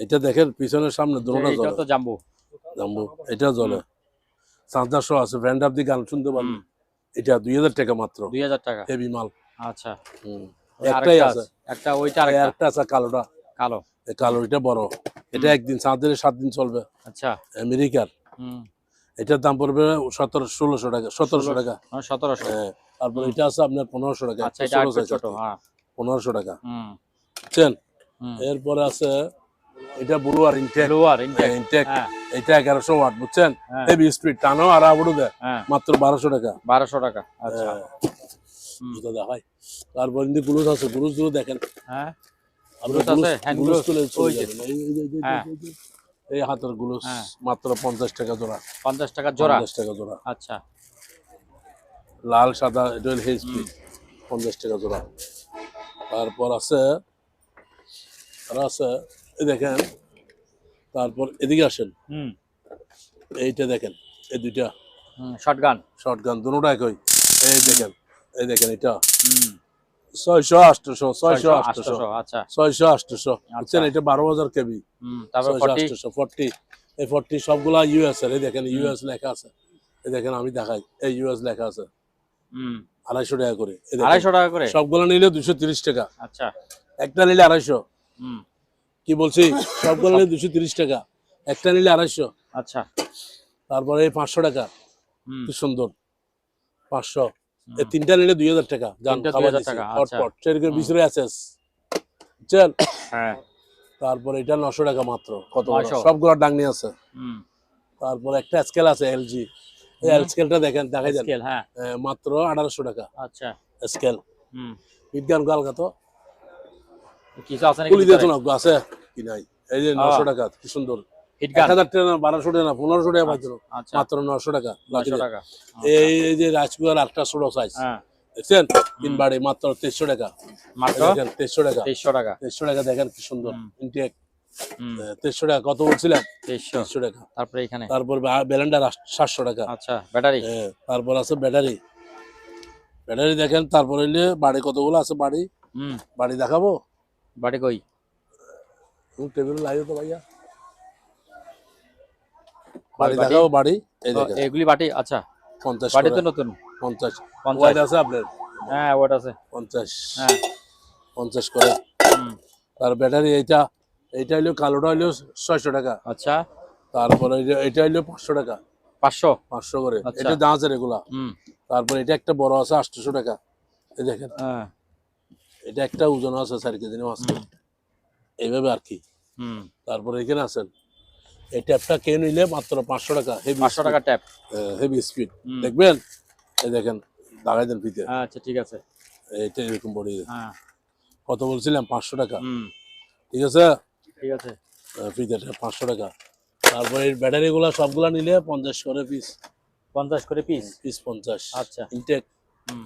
এটা দেখেন পিছনের সামনে দুটোটা এটা জ্বলে, তো জাম্বো। জাম্বো, এটা জ্বলে। 500 আছে, ব্র্যান্ড অফ দি গান শুনতে পারবেন। এটা 2000 টাকা মাত্র, 2000 টাকা। হেভি মাল। আচ্ছা। একটাই আছে, একটা ওইটা আর একটা আছে কালোটা, কালো। এই কালো, এটা বড়, এটা একদিন চাঁদ দিলে 7 দিন চলবে। আচ্ছা। আমেরিকার, এটার দাম পড়বে 1600 টাকা, 1700 টাকা। 1700। হ্যাঁ। তারপর এটা আছে আপনার 1500 টাকা। আচ্ছা, এটা একটু ছোট। হ্যাঁ, 1500 টাকা, বুঝছেন? এরপরে আছে এটা ব্লুয়ার ইনটেক, ইনটেক, এটা 1100 ওয়াট, বুঝছেন? হেভি স্পিড, টানো আর আবড়ু দেয়, মাত্র 1200 টাকা। 1200 টাকা। আচ্ছা। জুতো দেখাই। তারপর ইন্দি গ্লুজ আছে, গ্লুজ গুলো দেখেন। হ্যাঁ, গ্লুজ আছে, হ্যান্ড গ্লুজ তুলে ওই যে। এই হাতের গ্লুজ মাত্র 50 টাকা জোড়া। 50 টাকা জোড়া। 50 টাকা জোড়া। আচ্ছা। লাল সাদা, এটা হল এইচপি, 50 টাকা জোড়া। তারপর আছে, আর আছে, এই দেখেন। তারপর এদিকে আসেন, এইটা দেখেন, এই দুইটা শটগান, শটগান দুটোটা একই। এই দেখেন, এই দেখেন, এটা 600, 800, 600, 800। আচ্ছা। 600, 800, বুঝছেন? এটা 12000 কেবি। তারপর 40, 40, এই 40 সবগুলা ইউএস এর। এই দেখেন ইউএস লেখা আছে, এই দেখেন আমি দেখাই, এই ইউএস লেখা আছে। 250 টাকা করে। 250 টাকা করে সবগুলো নিলে 230 টাকা। আচ্ছা। একটা নিলে 250। কি বলছি? সবগুলো নিলে 230 টাকা, একটা নিলে 250। আচ্ছা। তারপরে এই 500 টাকা, কি সুন্দর, 500। এই তিনটা নিলে 2000 টাকা। জান, 2000 টাকা। আচ্ছা। সেরকম ভিতরে আছে, বুঝছেন? হ্যাঁ। তারপরে এটা 900 টাকা মাত্র। কত বড়, 900। সবগুলো ডাংনি আছে। তারপরে একটা স্কেল আছে, এলজি, এই এল স্কেলটা দেখেন, দেখাই দেন। স্কেল, হ্যাঁ, মাত্র 1800 টাকা। আচ্ছা। স্কেল বিজ্ঞান গাল কত কিছু আছে নাকি? কুলি দিয়ে তো আছে কি নাই? এই যে 900 টাকা, কি সুন্দর। 1000 টাকা না, 1200 টাকা না, 1500 টাকা পাইছো, মাত্র 900 টাকা। 900 টাকা। এই যে রাজকুমার আল্ট্রা ছোট সাইজ, দেখছেন? 3 বাড়ি, মাত্র 2300 টাকা। মাত্র দেখেন 2300 টাকা। 2300 টাকা। 2300 টাকা, দেখেন কি সুন্দর ইনটেক। 2300 টাকা। কত বলছিলাম? 2300 টাকা। তারপরে এখানে তারপর ব্যালেন্ডার 700 টাকা। আচ্ছা, ব্যাটারি। তারপর আছে ব্যাটারি, ব্যাটারি দেখেন। তারপর হইলে বাড়ি কতগুলো আছে, বাড়ি বাড়ি দেখাবো। বাড়ি কই? টেবিল লাগিয়ে তো ভাইয়া বাড়ি দেখাও বাড়ি এই দেখেন এগুলি বাটি, আচ্ছা 50 বাটি তো করে নতুন 50 50 ওয়াইড আছে আপনার হ্যাঁ ওটা আছে 50 হ্যাঁ 50 করে হুম আর ব্যাটারি এইটা হইলো কালোটা হইলো 600 টাকা আচ্ছা তারপরে এটা হইলো 500 টাকা 500 500 করে আচ্ছা। এটা দাঁড়াচ্ছে এগুলা হুম তারপরে এটা একটা বড় আছে 800 টাকা এই দেখেন হ্যাঁ এটা একটা ওজন আছে 4 কেজি আছে এইভাবে আর কি হুম তারপরে এখানে আছেন এই ট্যাপটা কে নিলে মাত্র 500 টাকা হেভি 500 টাকা ট্যাপ হেভি স্পিড দেখবেন এই দেখেন দাঁড়াই দেন ফিতে আচ্ছা ঠিক আছে এইটা এরকম বডি হ্যাঁ কত বলছিলাম 500 টাকা হুম ঠিক আছে ঠিক আছে ফিতেটা 500 টাকা তারপরে এই ব্যাটারি গুলা সবগুলা নিলে 50 করে পিস 50 করে পিস পিস 50 আচ্ছা ইনটেক হুম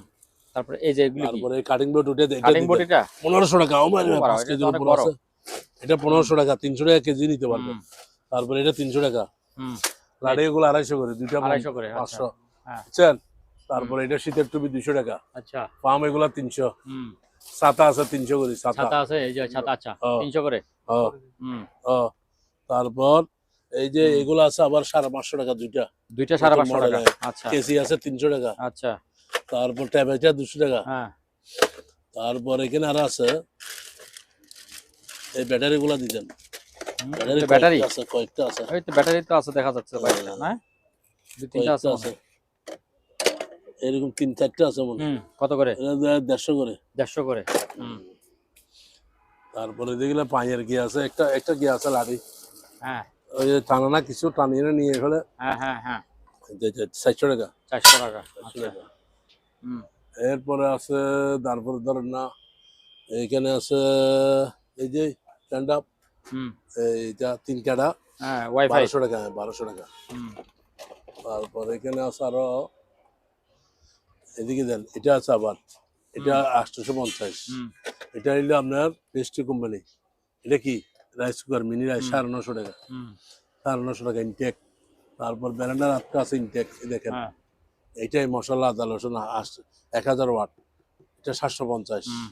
তারপরে এই যে এগুলি কি তারপরে কাটিং বোর্ড উঠে কাটিং বোর্ড এটা 1500 টাকা ও মানে বাবা, 5 এটা কেজি তো অনেক উপর বড়। আছে এটা 1500 টাকা 300 টাকা কেজি নিতে পারবে হুম তারপরে এটা 300 টাকা হুম লাড়ি এগুলো 250 করে দুইটা 250 করে, আচ্ছা। 500 হ্যাঁ বুঝছেন তারপরে এটা শীতের টুপি 200 টাকা আচ্ছা পাম এগুলা 300 হুম ছাতা আছে 300 করে ছাতা ছাতা আছে এই যে ছাতা আচ্ছা হ্যাঁ। 300 করে হ্যাঁ হুম হ্যাঁ তারপর এই যে এগুলো আছে আবার 550 টাকা দুইটা দুইটা 550 টাকা মডেলের। আচ্ছা কেসি আছে 300 টাকা আচ্ছা তারপর ট্যাব এটা 200 টাকা হ্যাঁ তারপর এখানে আর আছে এই ব্যাটারি গুলা দিতেন ব্যাটারি ব্যাটারি কয়েকটা আছে ওই তো ব্যাটারি তো আছে দেখা যাচ্ছে বাইরে না দুই তিনটা আছে কয়েকটা আছে এরকম 3-4টা আছে মনে হয়। হুম কত করে এটা 150 করে 150 করে হুম তারপরে দেখলে পাঁচের গিয়ে আছে একটা গিয়ে আছে লাড়ি হ্যাঁ ওই যে টানা না কিছু টানিয়ে নিয়ে ফেলে হ্যাঁ হ্যাঁ হ্যাঁ 400 টাকা 400 টাকা 400 আচ্ছা টাকা হুম এরপরে আছে তারপরে ধরেন না এইখানে আছে এই যে স্ট্যান্ড আপ হুম এইটা 3 কাটা হ্যাঁ ওয়াইফাই 1200 টাকা 1200 টাকা হুম তারপর এখানে আছে আরো এদিকে দেন এটা আছে আবার এটা 850 হুম এটা হইলো আপনার পেস্ট্রি কোম্পানি এটা কি রাইস কুকার মিনি রাইস 950 টাকা হুম 950 টাকা ইনটেক তারপর ব্যালেন্ডার আটটা আছে ইনটেক দেখেন হ্যাঁ এইটাই মশলা আদা রসুন 1000 ওয়াট এটা 750 হুম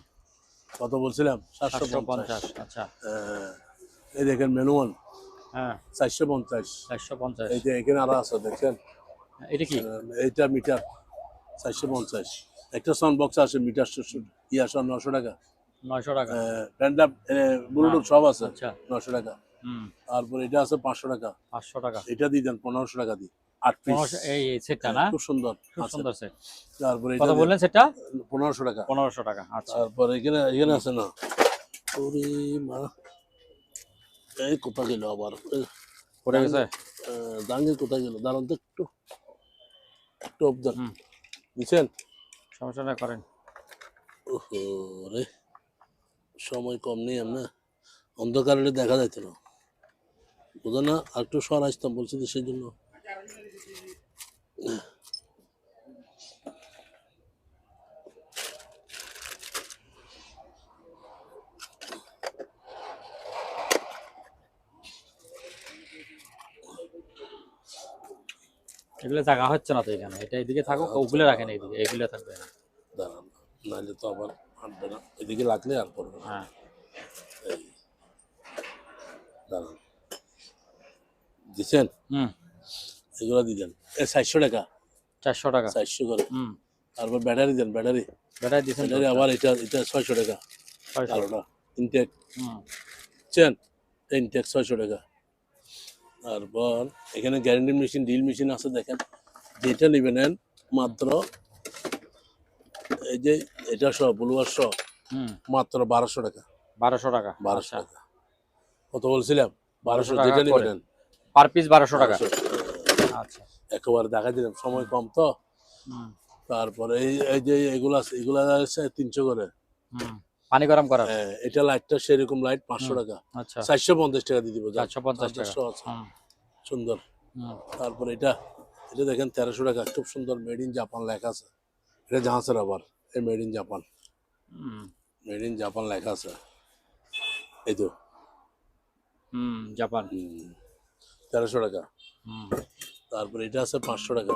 কত বলছিলাম 750 750 আচ্ছা এই দেখেন মেনুয়াল হ্যাঁ 450 450 এই যে এখানে আরো আছে দেখছেন এটা কি এইটা মিটার 450 একটা সাউন্ড বক্স আছে মিটার ইয়া 900 টাকা 900 টাকা ব্যান্ড আপ ব্লুটুথ সব আছে আচ্ছা 900 টাকা হুম তারপর এটা আছে 500 টাকা 500 টাকা এটা দিয়ে দেন 1500 টাকা দিই 8 পিস 1500 এই সেটটা না খুব সুন্দর খুব আছে। সুন্দর সেট তারপরে কত এটা বললেন সেটটা 1500 টাকা 1500 টাকা আচ্ছা তারপর এখানে আছে না ওরে মা এই কোথা গেল আবার পড়ে গেছে দাঙ্গে কোথায় গেল দাঁড়ান তো একটু অবদান হুম বুঝছেন সমস্যা না করেন ওহো রে সময় কম নেই আমরা অন্ধকারে দেখা যাইতো না বুঝো না আর একটু সর আসতাম বলছি তো সেই জন্য এগুলো জায়গা হচ্ছে না তো এখানে এটা এদিকে থাকুক ওগুলো রাখেন এইদিকে এগুলো থাকবে না দাঁড়ান নাহলে তো আবার হাঁটবে না এদিকে লাগলে আর করবে না হ্যাঁ এই দাঁড়ান দিচ্ছেন হুম এগুলো দিতেন 400 টাকা 400 টাকা 400 করে হুম তারপর ব্যাটারি দেন ব্যাটারি ব্যাটারি দিছেন তো? ব্যাটারি আবার এটা 600 টাকা 600 কালোটা ইনটেক হুম চেন ইনটেক 600 টাকা তারপর এখানে গ্যারান্টি মেশিন ড্রিল মেশিন আছে দেখেন যেটা নেবেন মাত্র এই যে এটা সহ ব্লুয়ার সহ হুম মাত্র 1200 টাকা 1200 টাকা 1200 আচ্ছা টাকা কত বলছিলাম 1200 টাকা যেটা করে। নেবেন পার পিস 1200 টাকা আচ্ছা একেবারে দেখা দিলাম সময় কম তো হুম তারপরে এই যে এগুলা আছে 300 করে হুম পানি গরম করার এটা লাইটটা সেরকম লাইট 500 টাকা আচ্ছা 450 টাকা দিয়ে দিব 450 টাকা হুম সুন্দর হুম তারপর এটা দেখেন 1300 টাকা খুব সুন্দর মেড ইন জাপান লেখা আছে এটা জাহাজের আবার এই made in Japan hmm made in Japan লেখা আছে এই তো হুম জাপান 1300 টাকা হুম তারপর এটা আছে 500 টাকা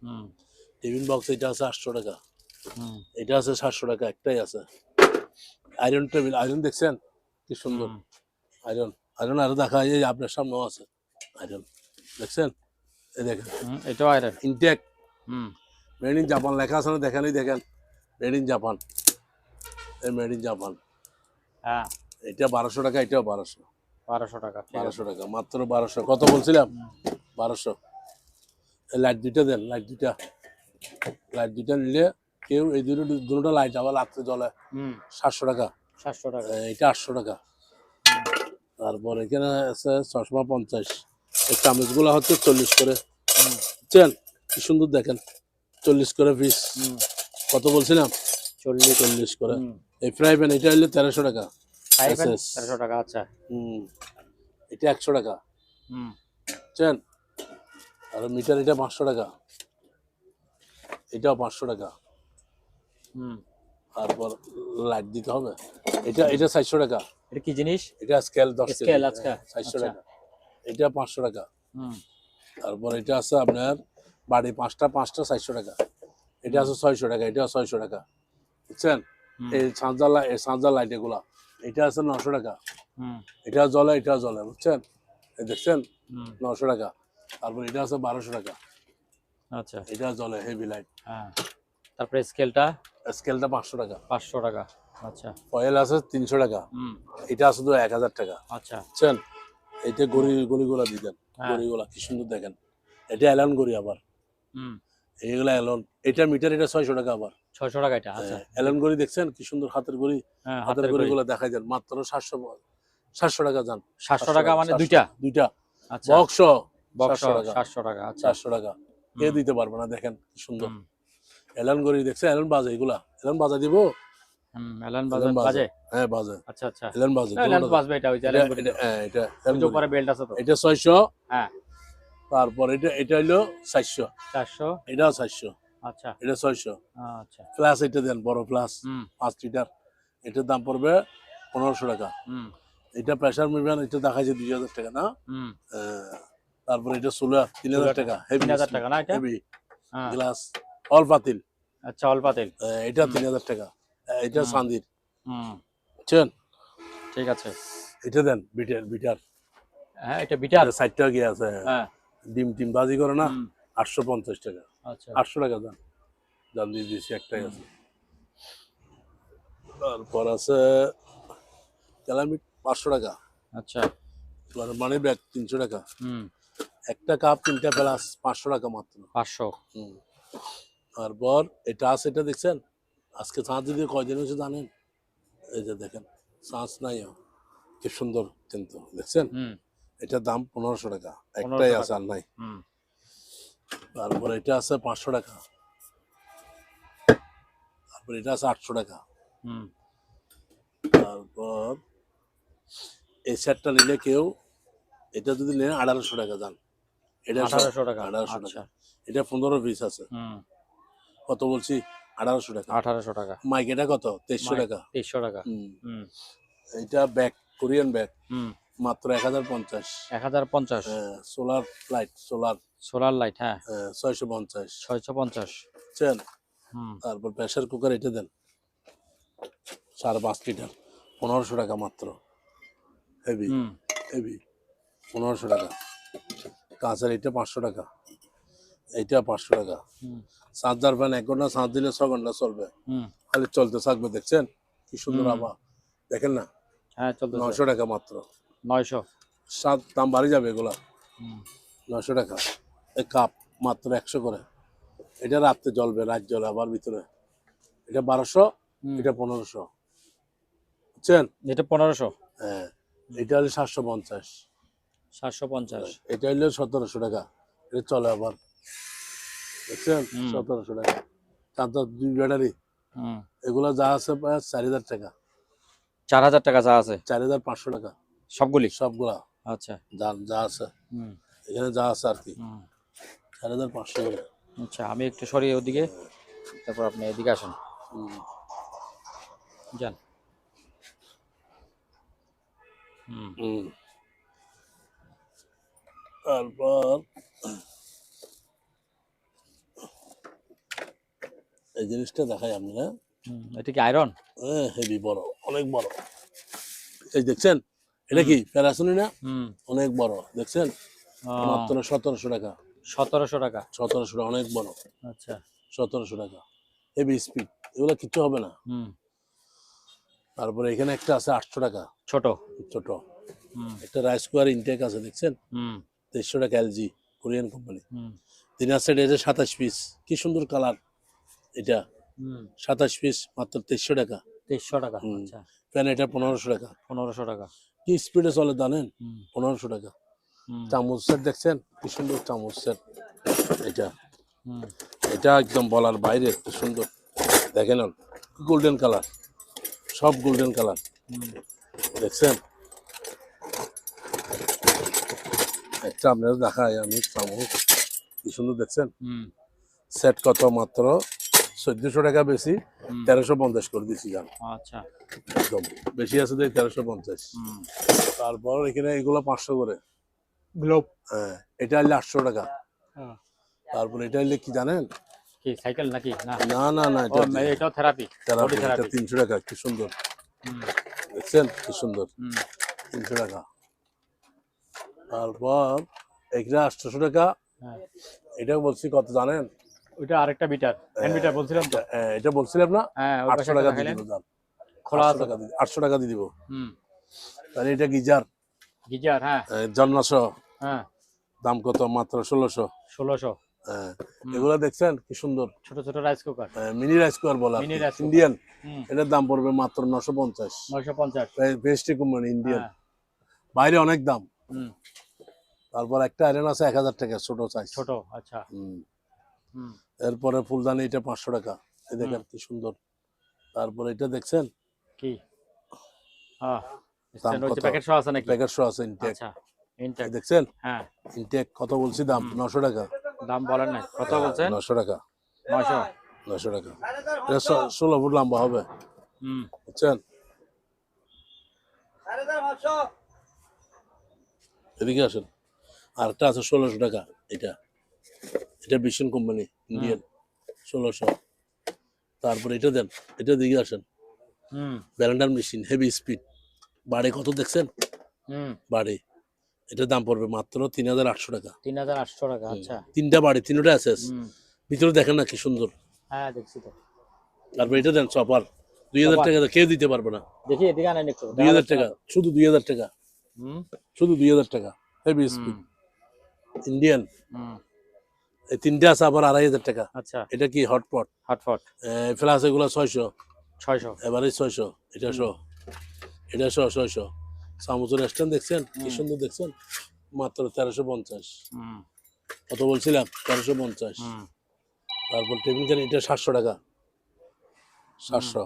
হুম টিফিন বক্স এটা আছে 800 টাকা হুম এটা আছে 700 টাকা একটাই আছে আয়রন টেবিল আয়রন দেখছেন কি সুন্দর হুম। আয়রন আয়রন আরো দেখা যায়, এই আপনার সামনেও আছে আয়রন, দেখছেন? এই দেখেন এটাও আয়রন। ইনটেক, হুম মেড ইন জাপান লেখা আছে না, দেখেন এই দেখেন মেড ইন জাপান, এই মেড ইন জাপান। হ্যাঁ এটা 1200 টাকা, এটাও 1200, 1200 টাকা। ঠিক আছে। 1200 টাকা মাত্র, 1200 কত বলছিলাম? 1200। লাইট দুইটা দেন, লাইট দুইটা নিলে কেউ এই দুটো লাইট আবার রাত্রে জ্বলে, হুম 700 টাকা। 700 টাকা। এটা 800 টাকা। তারপর এখানে আছে চশমা 50, এই চামচগুলো হচ্ছে 40 করে, বুঝছেন? কি সুন্দর দেখেন, 40 করে পিস। হুম কত বলছিলাম? 40 করে। এই ফ্রাই প্যান এটা হইলে 1300 টাকা। SS 1300 টাকা। আচ্ছা। এটা 100 টাকা, হুম বুঝছেন? আর মিটার এটা 500 টাকা, এটাও 500 টাকা। হুম তারপর লাইট দিতে হবে, এটা 400 টাকা। এটা কি জিনিস? এটা স্কেল 10 কেজি, স্কেল। আচ্ছা 400 টাকা। এটা 500 টাকা। হুম তারপর এটা আছে আপনার বাড়ি পাঁচটা 400 টাকা। এটা আছে 600 টাকা, এটা 600 টাকা, বুঝছেন? এই সানজার লাইট এগুলা, এটা আছে 900 টাকা। হুম এটা জ্বলে, এটা জ্বলে, বুঝছেন? এই দেখছেন, হুম 900 টাকা। তারপর এটা আছে 1200 টাকা, আচ্ছা। এটা জ্বলে, হেভি লাইট। হ্যাঁ তারপরে স্কেলটা স্কেলটা 500 টাকা। 500 টাকা। আচ্ছা। কয়েল আছে 300 টাকা। হুম এটা আছে তো 1000 টাকা, আচ্ছা। বুঝছেন? এইটা গড়িগুলা দিতেন, গড়িগুলা কি সুন্দর দেখেন। এটা অ্যালন গড়ি আবার, হুম এইগুলা অ্যালন। এটা মিটার, এটা 600 টাকা আবার। 600 টাকা এটা। আচ্ছা। অ্যালন গড়ি দেখছেন কি সুন্দর, হাতের গড়ি, হ্যাঁ হাতের গড়িগুলো দেখাই দেন মাত্র 700 টাকা যান। 700 টাকা মানে দুইটা। আচ্ছা। বক্স বক্স 700 টাকা, 700 টাকা। আচ্ছা। 400 টাকা। কে দিতে পারবে না, দেখেন কি সুন্দর অ্যালন গড়ি দেখছেন? অ্যালন বাজে, এগুলা অ্যালন বাজা দিব। এলান অ্যালন বাজে, বাজে। হ্যাঁ বাজে, আচ্ছা আচ্ছা। অ্যালন বাজে। এলান বাজবে এটা, ওই যে এলান গড়ি। হ্যাঁ এটা ওইটার উপরে বেল্ট আছে তো। এটা 600। হ্যাঁ তারপর এটা হইলো 400, 400। এটাও 400, আচ্ছা এটা 600। আচ্ছা। ফ্লাস এটা দেন, বড় ফ্লাস হুম 5 লিটার, এটার দাম পড়বে 1500 টাকা। হুম এটা প্রেসার মিটার, এটা দেখাচ্ছে 2000 টাকা না? হুম তারপর এটা সোলার 3000 টাকা, হেভি 3000 টাকা না এটা? হেভি হ্যাঁ গ্লাস, অল পাতিল। আচ্ছা। অল্প তেল। এটা 3000 টাকা। এটা সান্দির, হুম বুঝছেন? ঠিক আছে। এটা দেন বিটার হ্যাঁ এটা বিটার। 60 টাকা গিয়ে আছে। হ্যাঁ ডিম বাজি করে না, হুম 850 টাকা। আচ্ছা। 800 টাকা দাম, দাম দিয়ে দিয়েছি, একটাই আছে। তারপর আছে ক্যালামিট 500 টাকা। আচ্ছা। মানি ব্যাগ 300 টাকা। হুম একটা কাপ 3টা প্লাস 500 টাকা মাত্র। 500। হুম। তারপর এটা আছে, এটা দেখছেন? আজকে চাঁদ দিয়ে কয়দিন হয়েছে জানেন? এই যে দেখেন, চাঁচ নাই, কি সুন্দর কিন্তু, দেখছেন? হুম এটার দাম 1500 টাকা, 1500 একটাই আছে, টাকা। আর নাই। হুম তারপর এটা আছে 500 টাকা। তারপর এটা আছে 800 টাকা। হুম তারপর এই সেটটা নিলে কেউ, এটা যদি নেন 1800 টাকা যান। এটা 1800 টাকা। 1800 আচ্ছা। টাকা। এটা 15 পিস আছে। হুম কত বলছি? 1800 টাকা। 1800 টাকা। মাইক এটা কত? 2300 টাকা। 2300 টাকা। হুম। হুম এটা ব্যাগ, কোরিয়ান ব্যাগ, হুম মাত্র 1050। 1050। Solar light, solar light. হ্যাঁ 650, 650। বুঝছেন? হুম তারপর প্রেসার কুকার এটা দেন 5.5 লিটার, 1500 টাকা মাত্র, হেভি হুম হেভি, 1500 টাকা। কাঁচের এটা 500 টাকা, এইটা 500 টাকা। হুম চার্জার ফ্যান 1 ঘন্টা চার্জ দিলে 6 ঘন্টা চলবে, হুম খালি চলতে থাকবে, দেখছেন কি সুন্দর আবার, দেখেন না? হ্যাঁ চলতেছে। 900 টাকা মাত্র। 900। দাম বাড়ি যাবে এগুলা। হুম 900 টাকা। এই কাপ মাত্র 100 করে। এটা রাত্রে জ্বলবে, রাত জ্বলে আবার ভিতরে। এটা 1200, এটা 1500, বুঝছেন? এটা 1500। হ্যাঁ, এটা হলো 750, 750। এটা হলো 1700 টাকা। এটা চলে আবার, দেখছেন? 1700 টাকা। চার্জার 2 ব্যাটারি, হুম এগুলা যা আছে প্রায় 4000 টাকা, 4000 টাকা যা আছে 4500 টাকা সবগুলি। সবগুলা। আচ্ছা। যা আছে হুম এখানে, যা আছে আর কি, হুম 4500 করে। আচ্ছা আমি একটু সরি ওদিকে, তারপর আপনি এদিকে আসেন। হুম। যান। হুম হুম। তারপর এই জিনিসটা দেখাই আপনি, হ্যাঁ এটা কি আয়রন? হেভি বড়, অনেক বড়। এই দেখছেন, এটা কি প্যারাসোনি না? হুম। অনেক বড়, দেখছেন? ও, মাত্র 1700 টাকা। 1700 টাকা। 1700 টাকা, অনেক বড়। আচ্ছা। 1700 টাকা। হেভি স্পিড, এগুলো কিচ্ছু হবে না। হুম। তারপরে এখানে একটা আছে 800 টাকা, ছোট। ছোট। হুম। একটা রাইস কুয়ার ইনটেক আছে, দেখছেন? হুম। 2300 টাকা, এলজি, কোরিয়ান কোম্পানি। হুম। ডিনার সেট এসে 27 পিস, কি সুন্দর কালার এটা। হুম। 27 পিস মাত্র 2300 টাকা। 2300 টাকা। হুম। আচ্ছা। ফ্যান এটা 1500 টাকা। 1500 টাকা। কি স্পিডে চলে জানেন? হুম। 1500 টাকা। হুম। চামচ সেট দেখছেন? কি সুন্দর চামচ সেট এটা। হুম। এটা একদম বলার বাইরে, কি সুন্দর। দেখেন গোল্ডেন কালার, সব গোল্ডেন কালার, হুম। দেখছেন? একটা আপনাদের দেখাই আমি চামচ, কি সুন্দর, দেখছেন? হুম। সেট কত? মাত্র 1400 টাকা বেশি, হুম। 1350 করে দিচ্ছি জান। আচ্ছা। একদম বেশি আছে যে 1350। হুম। তারপর এখানে এগুলো 500 করে। গ্লোব। হ্যাঁ, এটা হলে 800 টাকা। হ্যাঁ। তারপর এটা হলে কি জানেন? কি সাইকেল নাকি? না। না না না, ও, এটা এটাও থেরাপি। বডি এটা থেরাপি। 300 টাকা, কি সুন্দর, হুম। দেখছেন? কি সুন্দর, হুম। 300 টাকা। তারপর এটা 800 টাকা। হ্যাঁ। এটা বলছি কত জানেন? ওইটা আরেকটা বিটার, হ্যান্ড বিটার বলছিলাম তো। এটা বলছিলাম না? হ্যাঁ, ওই পাশে 800 একটা টাকা দিয়ে দেখাইলেন। দিব দাম। খোলা 800 আছে টাকা তো। দিয়ে 800 টাকা দিয়ে দিব। হুম। তাহলে এটা গিজার, গিজার। হ্যাঁ। জন্নাসহ, হ্যাঁ। দাম কত? মাত্র 1600। 1600। হ্যাঁ, হুম। এগুলা দেখছেন কি সুন্দর, ছোট ছোট rice cooker. Mini rice cooker বলা, মিনি রাইস কুকার। ইন্ডিয়ান। হুম। এটার দাম পড়বে মাত্র 950। 950। বেস্টি কোম্পানি, ইন্ডিয়ান। হ্যাঁ। বাইরে অনেক দাম। হুম। তারপর একটা আয়রন আছে 1000 টাকা, ছোট সাইজ। ছোট। আচ্ছা। হুম। এরপরে ফুলদানি, এটা 500 টাকা। এই দেখেন কি সুন্দর। তারপরে এটা দেখছেন? কি? হ্যাঁ। দাম ওই যে কত? প্যাকেট সহ আছে নাকি? প্যাকেট শো আছে, ইনটেক। আচ্ছা। ইনটেক। দেখছেন? হ্যাঁ। ইনটেক কত বলছি দাম? 900 টাকা। দাম বলেন নাই, কত বলছেন? 900 টাকা। 900। 900 টাকা। এটা 16 ফুট লম্বা হবে, হুম। বুঝছেন? এদিকে আসেন। আরেকটা আছে 1600 টাকা। এটা এটা বিশন কোম্পানি, ইন্ডিয়ান, 1600। তারপর এটা দেন, এটা দিকে আসেন। হুম। ব্যালেন্ডার মেশিন, হেভি স্পিড, বাড়ে কত দেখছেন? হুম। বাড়ে, এটার দাম পড়বে মাত্র 3800 টাকা। 3800 টাকা। আচ্ছা। তিনটা বাড়ি, তিনটা আছে। হুম। ভিতরে দেখেন না কি সুন্দর। হ্যাঁ, দেখছি তো। তারপর এটা দেন চপার, 2000 চপার। টাকা কেউ দিতে পারবে না। দেখি এদিকে আনেন একটু, দেখা 2000 যাচ্ছে না টাকা, তো। শুধু 2000 টাকা, হুম। শুধু 2000 টাকা। হেভি হুম। Speed, Indian. হুম। এই তিনটা আছে আবার 2500 টাকা। আচ্ছা। এটা কি হটপট, হটপট। ফ্লাস, এগুলো 600, 600। এবারে 600। এটা শো, এটা শো 600। চামচের স্ট্যান্ড দেখছেন কি সুন্দর, দেখছেন? মাত্র 1350। হুম। কত বলছিলাম? 1350। হুম। তারপর টেবিল ফ্যান, এটা 700 টাকা, 700।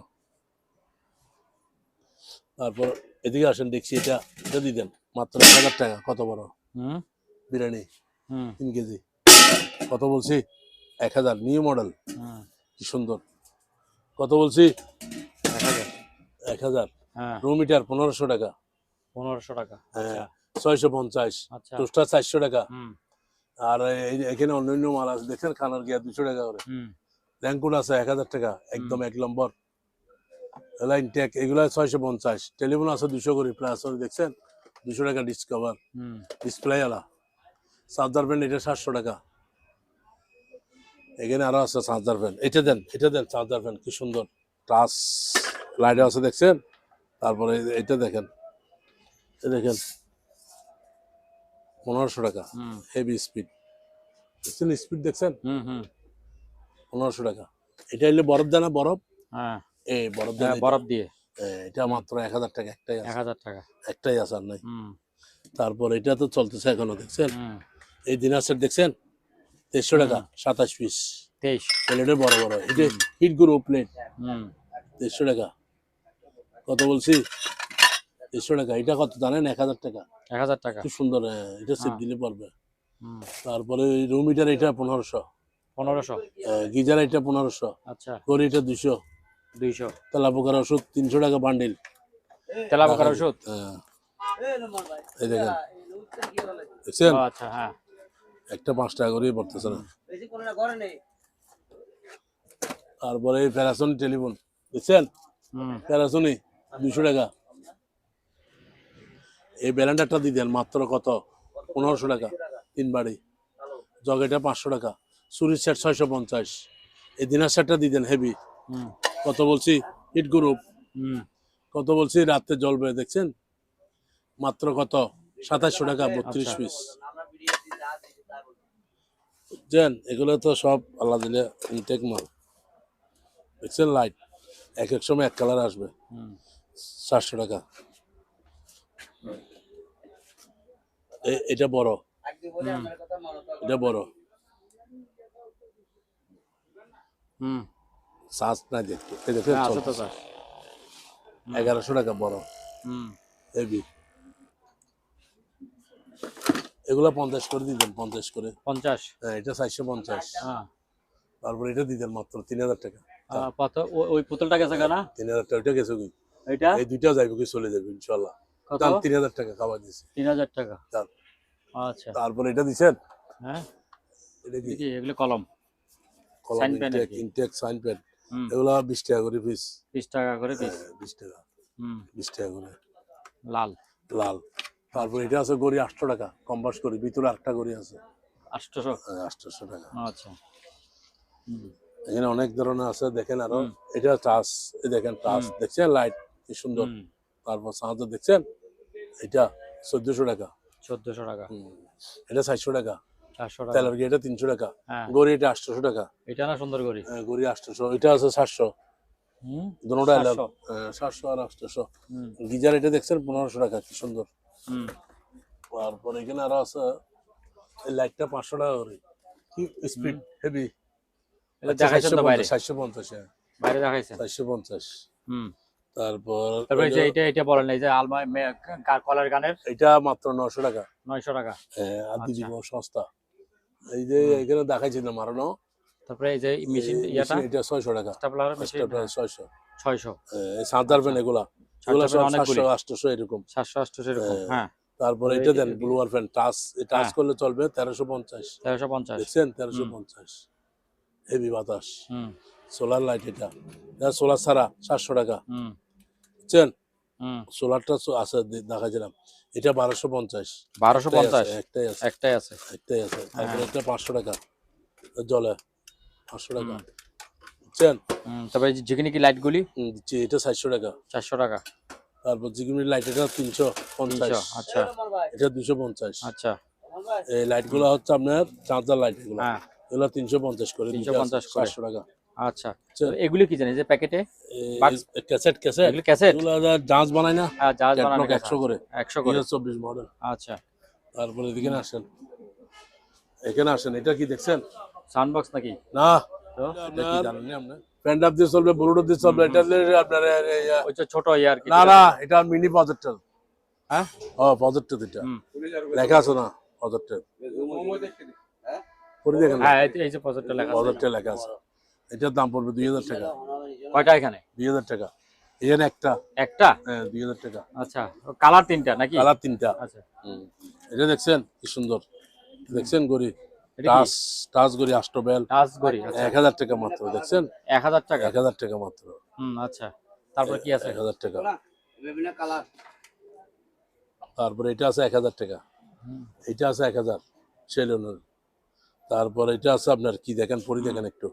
তারপর এদিকে আসেন, দেখছি এটা, এটা দিয়ে দেন মাত্র 1000 টাকা। কত বড় হুম। বিরিয়ানি, হুম। 3 কেজি। কত বলছি? 1000, নিউ মডেল, হুম। কি সুন্দর। কত বলছি? 1000। 1000। হ্যাঁ। রুম মিটার 1500 টাকা। 1500 টাকা। হ্যাঁ, আচ্ছা। 650। আচ্ছা। টোস্টার 400 টাকা। হুম। আর এখানে অন্যান্য মাল আছে, দেখছেন? খানার গিয়া 200 টাকা করে। হুম। র্যাঙ্কুট আছে 1000 টাকা, একদম 1 নম্বর। লাইন টেক, এগুলো 650। টেলিফোন আছে 200 করে, প্লাস দেখছেন 200 টাকা ডিসকভার, হুম। ডিসপ্লে আলা। চার্জার ফ্যান, এটা 700 টাকা। এখানে আরো আছে চার্জার ফ্যান, এটা দেন, এটা দেন। চার্জার ফ্যান কি সুন্দর, টাচ লাইট আছে, দেখছেন? তারপরে এটা দেখেন, এটা দেখেন, 1500 টাকা। হুম। হেভি স্পিড, দেখছেন? স্পিড দেখছেন? হুম। হুম। 1500 টাকা। এটা হলে বরফ দেয় না, বরফ, হ্যাঁ। এই বরফ দেয় হ্যাঁ, না এটা। বরফ দিয়ে। এটা মাত্র 1000 টাকা, একটাই আছে, 1000 টাকা। একটাই আছে, আর নাই। হুম। তারপর এটা তো চলতেছে এখনো, দেখছেন? হুম। এই ডিনার সেট দেখছেন? 2300 টাকা, 27 পিস। 23। প্লেটের বড় বড়, এটা হিট গুরু প্লেট, হুম। 2300 টাকা। কত বলছি? 2300 টাকা। এটা কত জানেন? 1000 টাকা। 1000 টাকা। খুব সুন্দর, এটা সেট হ্যাঁ। দিলে পারবে। হুম। তারপরে রুম হিটার, এটা 1500। 1500। গিজার, এটা 1500। আচ্ছা। গড়ি, এটা 200। 200। তেলা পোকার ওষুধ 300 টাকা বান্ডিল। তেলাপোকার ওষুধ। এই দেখেন, দেখছেন? ও আচ্ছা। হ্যাঁ। একটা 5 টাকা করেই পড়তেছে না। তারপরে প্যারাসোনি টেলিফোন, দেখছেন? হুম। প্যারাসোনি 200 টাকা। এই ব্যালেন্ডারটা দিয়ে দেন মাত্র কত 1500 টাকা 3 বাড়ি। জগ এটা 500 টাকা। সুরির সেট 650। এই দিনার সেটটা দিয়ে দেন হেভি। হুম কত বলছি হিট গ্রুপ। হুম কত বলছি রাতে জ্বলবে দেখছেন মাত্র কত 2700 টাকা 32 আচ্ছা। পিস। বুঝছেন এগুলো তো সব আল্লাহ দিলে ইনটেক মাল। দেখছেন লাইট এক এক সময় এক কালার আসবে হুম 700 টাকা। এটা বড়, এটা বড় হুম সাজ নাই দেখতে এই দেখেন হ্যাঁ, আছে তো চলছে। স্যার। 1100 টাকা বড় হুম হেভি। এগুলা 50 করে দিবেন 50 করে। 50। হ্যাঁ এটা 450। হ্যাঁ তারপর এটা দিবেন মাত্র 3000 টাকা। কত ওই পুতুলটা গেছে কেনা 3000 টাকা ওইটা গেছে কি এটা এই দুইটা যাইবে কি চলে যাবে ইনশাআল্লাহ। কত দাম 3000 টাকা খাবার দিছি। 3000 টাকা। দাম। আচ্ছা তারপর এটা দিছেন হ্যাঁ এটা কি কি এগুলো কলম কলম সাইন পেন আর ইনটেক কি। ইনটেক সাইন পেন। হুম এগুলা 20 টাকা করে পিস। 20 টাকা করে পিস। 20 টাকা হুম 20 টাকা করে লাল লাল। তারপর এটা আছে গড়ি 800 টাকা কম্বাস করি ভিতরে আরেকটা গড়ি আছে 800। 800 টাকা। আচ্ছা হুম এখানে অনেক ধরনের আছে দেখেন আরো। হুম এটা টাচ এই দেখেন টাচ হুম দেখছেন লাইট কি সুন্দর। হুম তারপর চার্জার দেখছেন এটা 1400 টাকা। 1400 টাকা। হুম। এটা 400 টাকা। 400 টাকা। তেলের এটা 300 টাকা। হ্যাঁ গড়ি এটা 800 টাকা। এটা না সুন্দর করি। গড়ি 800 এটা আছে 700। হুম দুটোটা 700। 700 আর 800। হুম গিজার এটা দেখছেন 1500 টাকা কি সুন্দর। হুম তারপর এখানে আরো আছে এই লাইটটা 500 টাকা করে কি স্পিড হেভি। এটা দেখাইছেন তো বাইরে 450 হ্যাঁ বাইরে দেখাইছেন। 450। হুম তারপর তারপরে যে এটা বলেন এই যে আলমারি কলার গানের এটা মাত্র 900 টাকা। 900 টাকা। হ্যাঁ আর আচ্ছা। দিব সস্তা। এই যে হুম এখানে দেখাইছিলাম মারানো তারপরে এই যে মেশিন মেশিন ইয়াটা এটা 600 টাকা। Stapler machine stapler 600। 600। এই চার্জার ফ্যান এগুলা এগুলা সব অনেকগুলি 700 800 এরকম। 700 800 এরকম। হ্যাঁ তারপর তারপরে এটা দেন ব্লুয়ার ফ্যান টাচ টাচ হ্যাঁ করলে চলবে 1350। 1350। দেখছেন 1350 হেভি বাতাস। হুম সোলার লাইট এটা সোলার ছাড়া 700 টাকা। হুম বুঝছেন হুম সোলারটা আছে দেখাছিলাম এটা 1250। 1250 একটাই আছে একটাই আছে। একটাই আছে। তারপর হ্যাঁ এটা 500 টাকা জলে 500 টাকা। হুম বুঝছেন তারপরে যেখানে কি লাইটগুলি দিচ্ছি এটা 400 টাকা। 400 টাকা। তারপর জিগমি লাইট এটা 350। 300। আচ্ছা এটা 250। আচ্ছা এই লাইট গুলো হচ্ছে আপনার চার্জার লাইট এগুলো হ্যাঁ এগুলো 350 করে দুইটা 350 করে। 400 টাকা। আচ্ছা বুঝছেন? এগুলি কি জানি যে প্যাকেটে বাক্স ক্যাসেট ক্যাসেট এগুলি ক্যাসেট। এগুলো জাহাজ বানায় না হ্যাঁ জাহাজ বানানো ক্যাটলগ 100 করে 100 করে। 2024 মডেল। আচ্ছা তারপরে এদিকে আসেন এখানে আসেন এটা কি দেখছেন সাউন্ড বক্স নাকি না তো এটা কি জানেন না আপনি ফ্যান আপ দিয়ে চলবে ব্লুটুথ দিয়ে চলবে এটা আপনার ওই যে ছোট ইয়ে আর কি। না না এটা মিনি প্রজেক্টর। হ্যাঁ ও প্রজেক্টর এটা হুম লেখা আছে না প্রজেক্টর পরে দেখেন হ্যাঁ এই যে প্রজেক্টর লেখা আছে। প্রজেক্টর লেখা আছে। এটার দাম পড়বে 2000 টাকা। কয়টা এখানে 2000 টাকা এখানে একটা একটা। হ্যাঁ 2000 টাকা। আচ্ছা কালার তিনটা নাকি কালার 3টা। আচ্ছা এটা দেখছেন কি সুন্দর দেখছেন গড়ি এটা কি টাচ টাচ গড়ি আষ্টবেল টাচ ঘড়ি। আচ্ছা 1000 টাকা মাত্র দেখছেন 1000 টাকা। 1000 টাকা মাত্র। আচ্ছা তারপর কি আছে 1000 টাকা। বিভিন্ন কালার তারপরে এটা আছে 1000 টাকা। এটা আছে 1000 সেলুনের। তারপর এটা আছে আপনার কি দেখেন পরি দেখেন একটু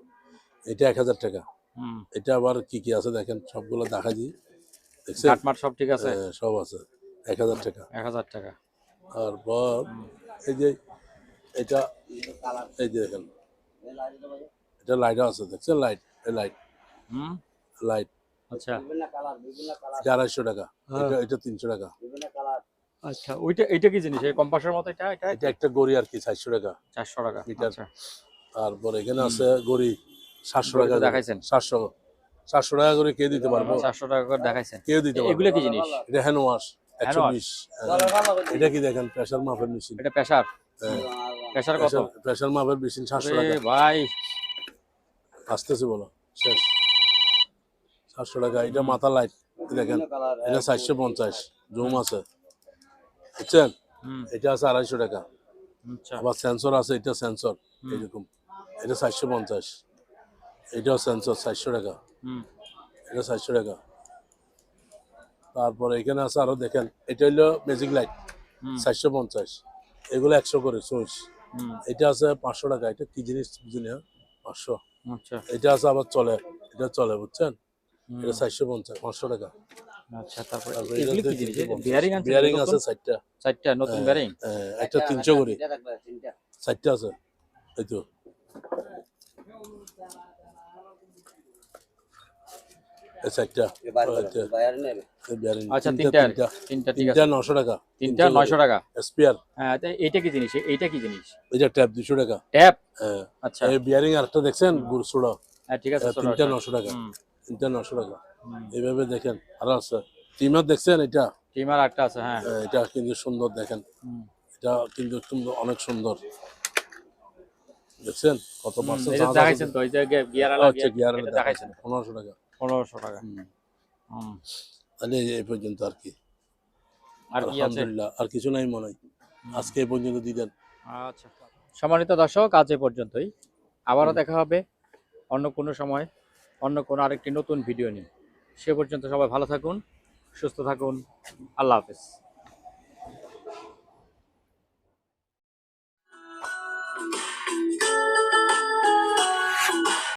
এটা 1000 টাকা। হুম এটা আবার কি কি আছে দেখেন সবগুলো দেখাই দিই দেখছেন কাটমাট সব ঠিক আছে। সব আছে 1000 টাকা। 1000 টাকা। তারপর এই যে এটা এই যে দেখেন এটা লাইট আছে দেখছেন লাইট এই লাইট হুম লাইট আচ্ছা বিভিন্ন কালার এটা 250 টাকা। এটা এটা 300 টাকা। বিভিন্ন কালার আচ্ছা এটা কি জিনিস এই কম্পাসের মতো এটা এটা একটা গড়ি আর কি 400 টাকা 400 টাকা মিটার। আচ্ছা তারপর এখানে আছে গড়ি 700 গড়ি তো টাকা করে। দেখাইছেন। 700 টাকা করে কে দিতে পারবো 400 টাকা করে দেখাইছেন। কেউ দিতে পারবো এগুলো কি জিনিস এটা হ্যান্ড ওয়াশ Hand wash? 120। এটা কি দেখেন প্রেসার মাপের মেশিন এটা প্রেসার প্রেসার কত প্রেসার মাপের মেশিন 700 আরে টাকা। ভাই আসতেছে বলো শেষ 700 টাকা। এটা মাথা লাইট দেখেন এটা 450 জুম আছে বুঝছেন। হুম এটা আছে 250 টাকা। আচ্ছা আবার সেন্সর আছে এটা সেন্সর এরকম এটা 450। এটাও সেন্সর 400 টাকা। হুম এটা 400 টাকা। তারপরে এখানে আছে আরো দেখেন, এটা হলো ম্যাজিক লাইট 450, এগুলো 100 করে সুইচ। এটা আছে 500 টাকা। এটা কি জিনিস বুঝি না, 500। আচ্ছা এটা আছে আবার চলে, এটা চলে বুঝছেন, এটা 450, 500 টাকা। আচ্ছা, তারপরে তারপরে এগুলো কি জিনিস? বিয়ারিং আছে, বিয়ারিং আছে 4টা, চারটা নতুন বিয়ারিং। একটা 300 করে, 4টা আছে এই তো। এই 4টা বিয়ারিং, আচ্ছা তিনটা ঠিক আছে, 900 টাকা, তিনটা 900 টাকা। স্পেয়ার। হ্যাঁ, এইটা কি জিনিস? এইটা কি জিনিস? এটা ট্যাপ 200 টাকা। ট্যাপ। হ্যাঁ, আচ্ছা এই বিয়ারিং আরেকটা দেখছেন গুরসুড়া, হ্যাঁ ঠিক আছে, ছোট 3টা একটা। 900 টাকা, 3টা 900 টাকা। এইভাবে দেখেন আরো আছে। টিমার দেখছেন এটা? টিমার একটা আছে, হ্যাঁ। এটা কিন্তু সুন্দর দেখেন, এটা কিন্তু অনেক সুন্দর, দেখছেন কত পার্সেন্ট এটা দেখাইছেন তো, এই যে গিয়ার আলা হচ্ছে গিয়ার এটা দেখাইছেন 1500 টাকা। 1500 টাকা। তাহলে এই পর্যন্ত আর কি, আর কি আছে? আলহামদুলিল্লাহ আর কিছু নাই মনে হয়, আজকে এই পর্যন্ত দিবেন। আচ্ছা, সম্মানিত দর্শক, আজ এ পর্যন্তই। আবারও দেখা হবে অন্য কোনো সময়, অন্য কোনো আরেকটি নতুন ভিডিও নিয়ে। সে পর্যন্ত সবাই ভালো থাকুন, সুস্থ থাকুন। আল্লাহ হাফেজ।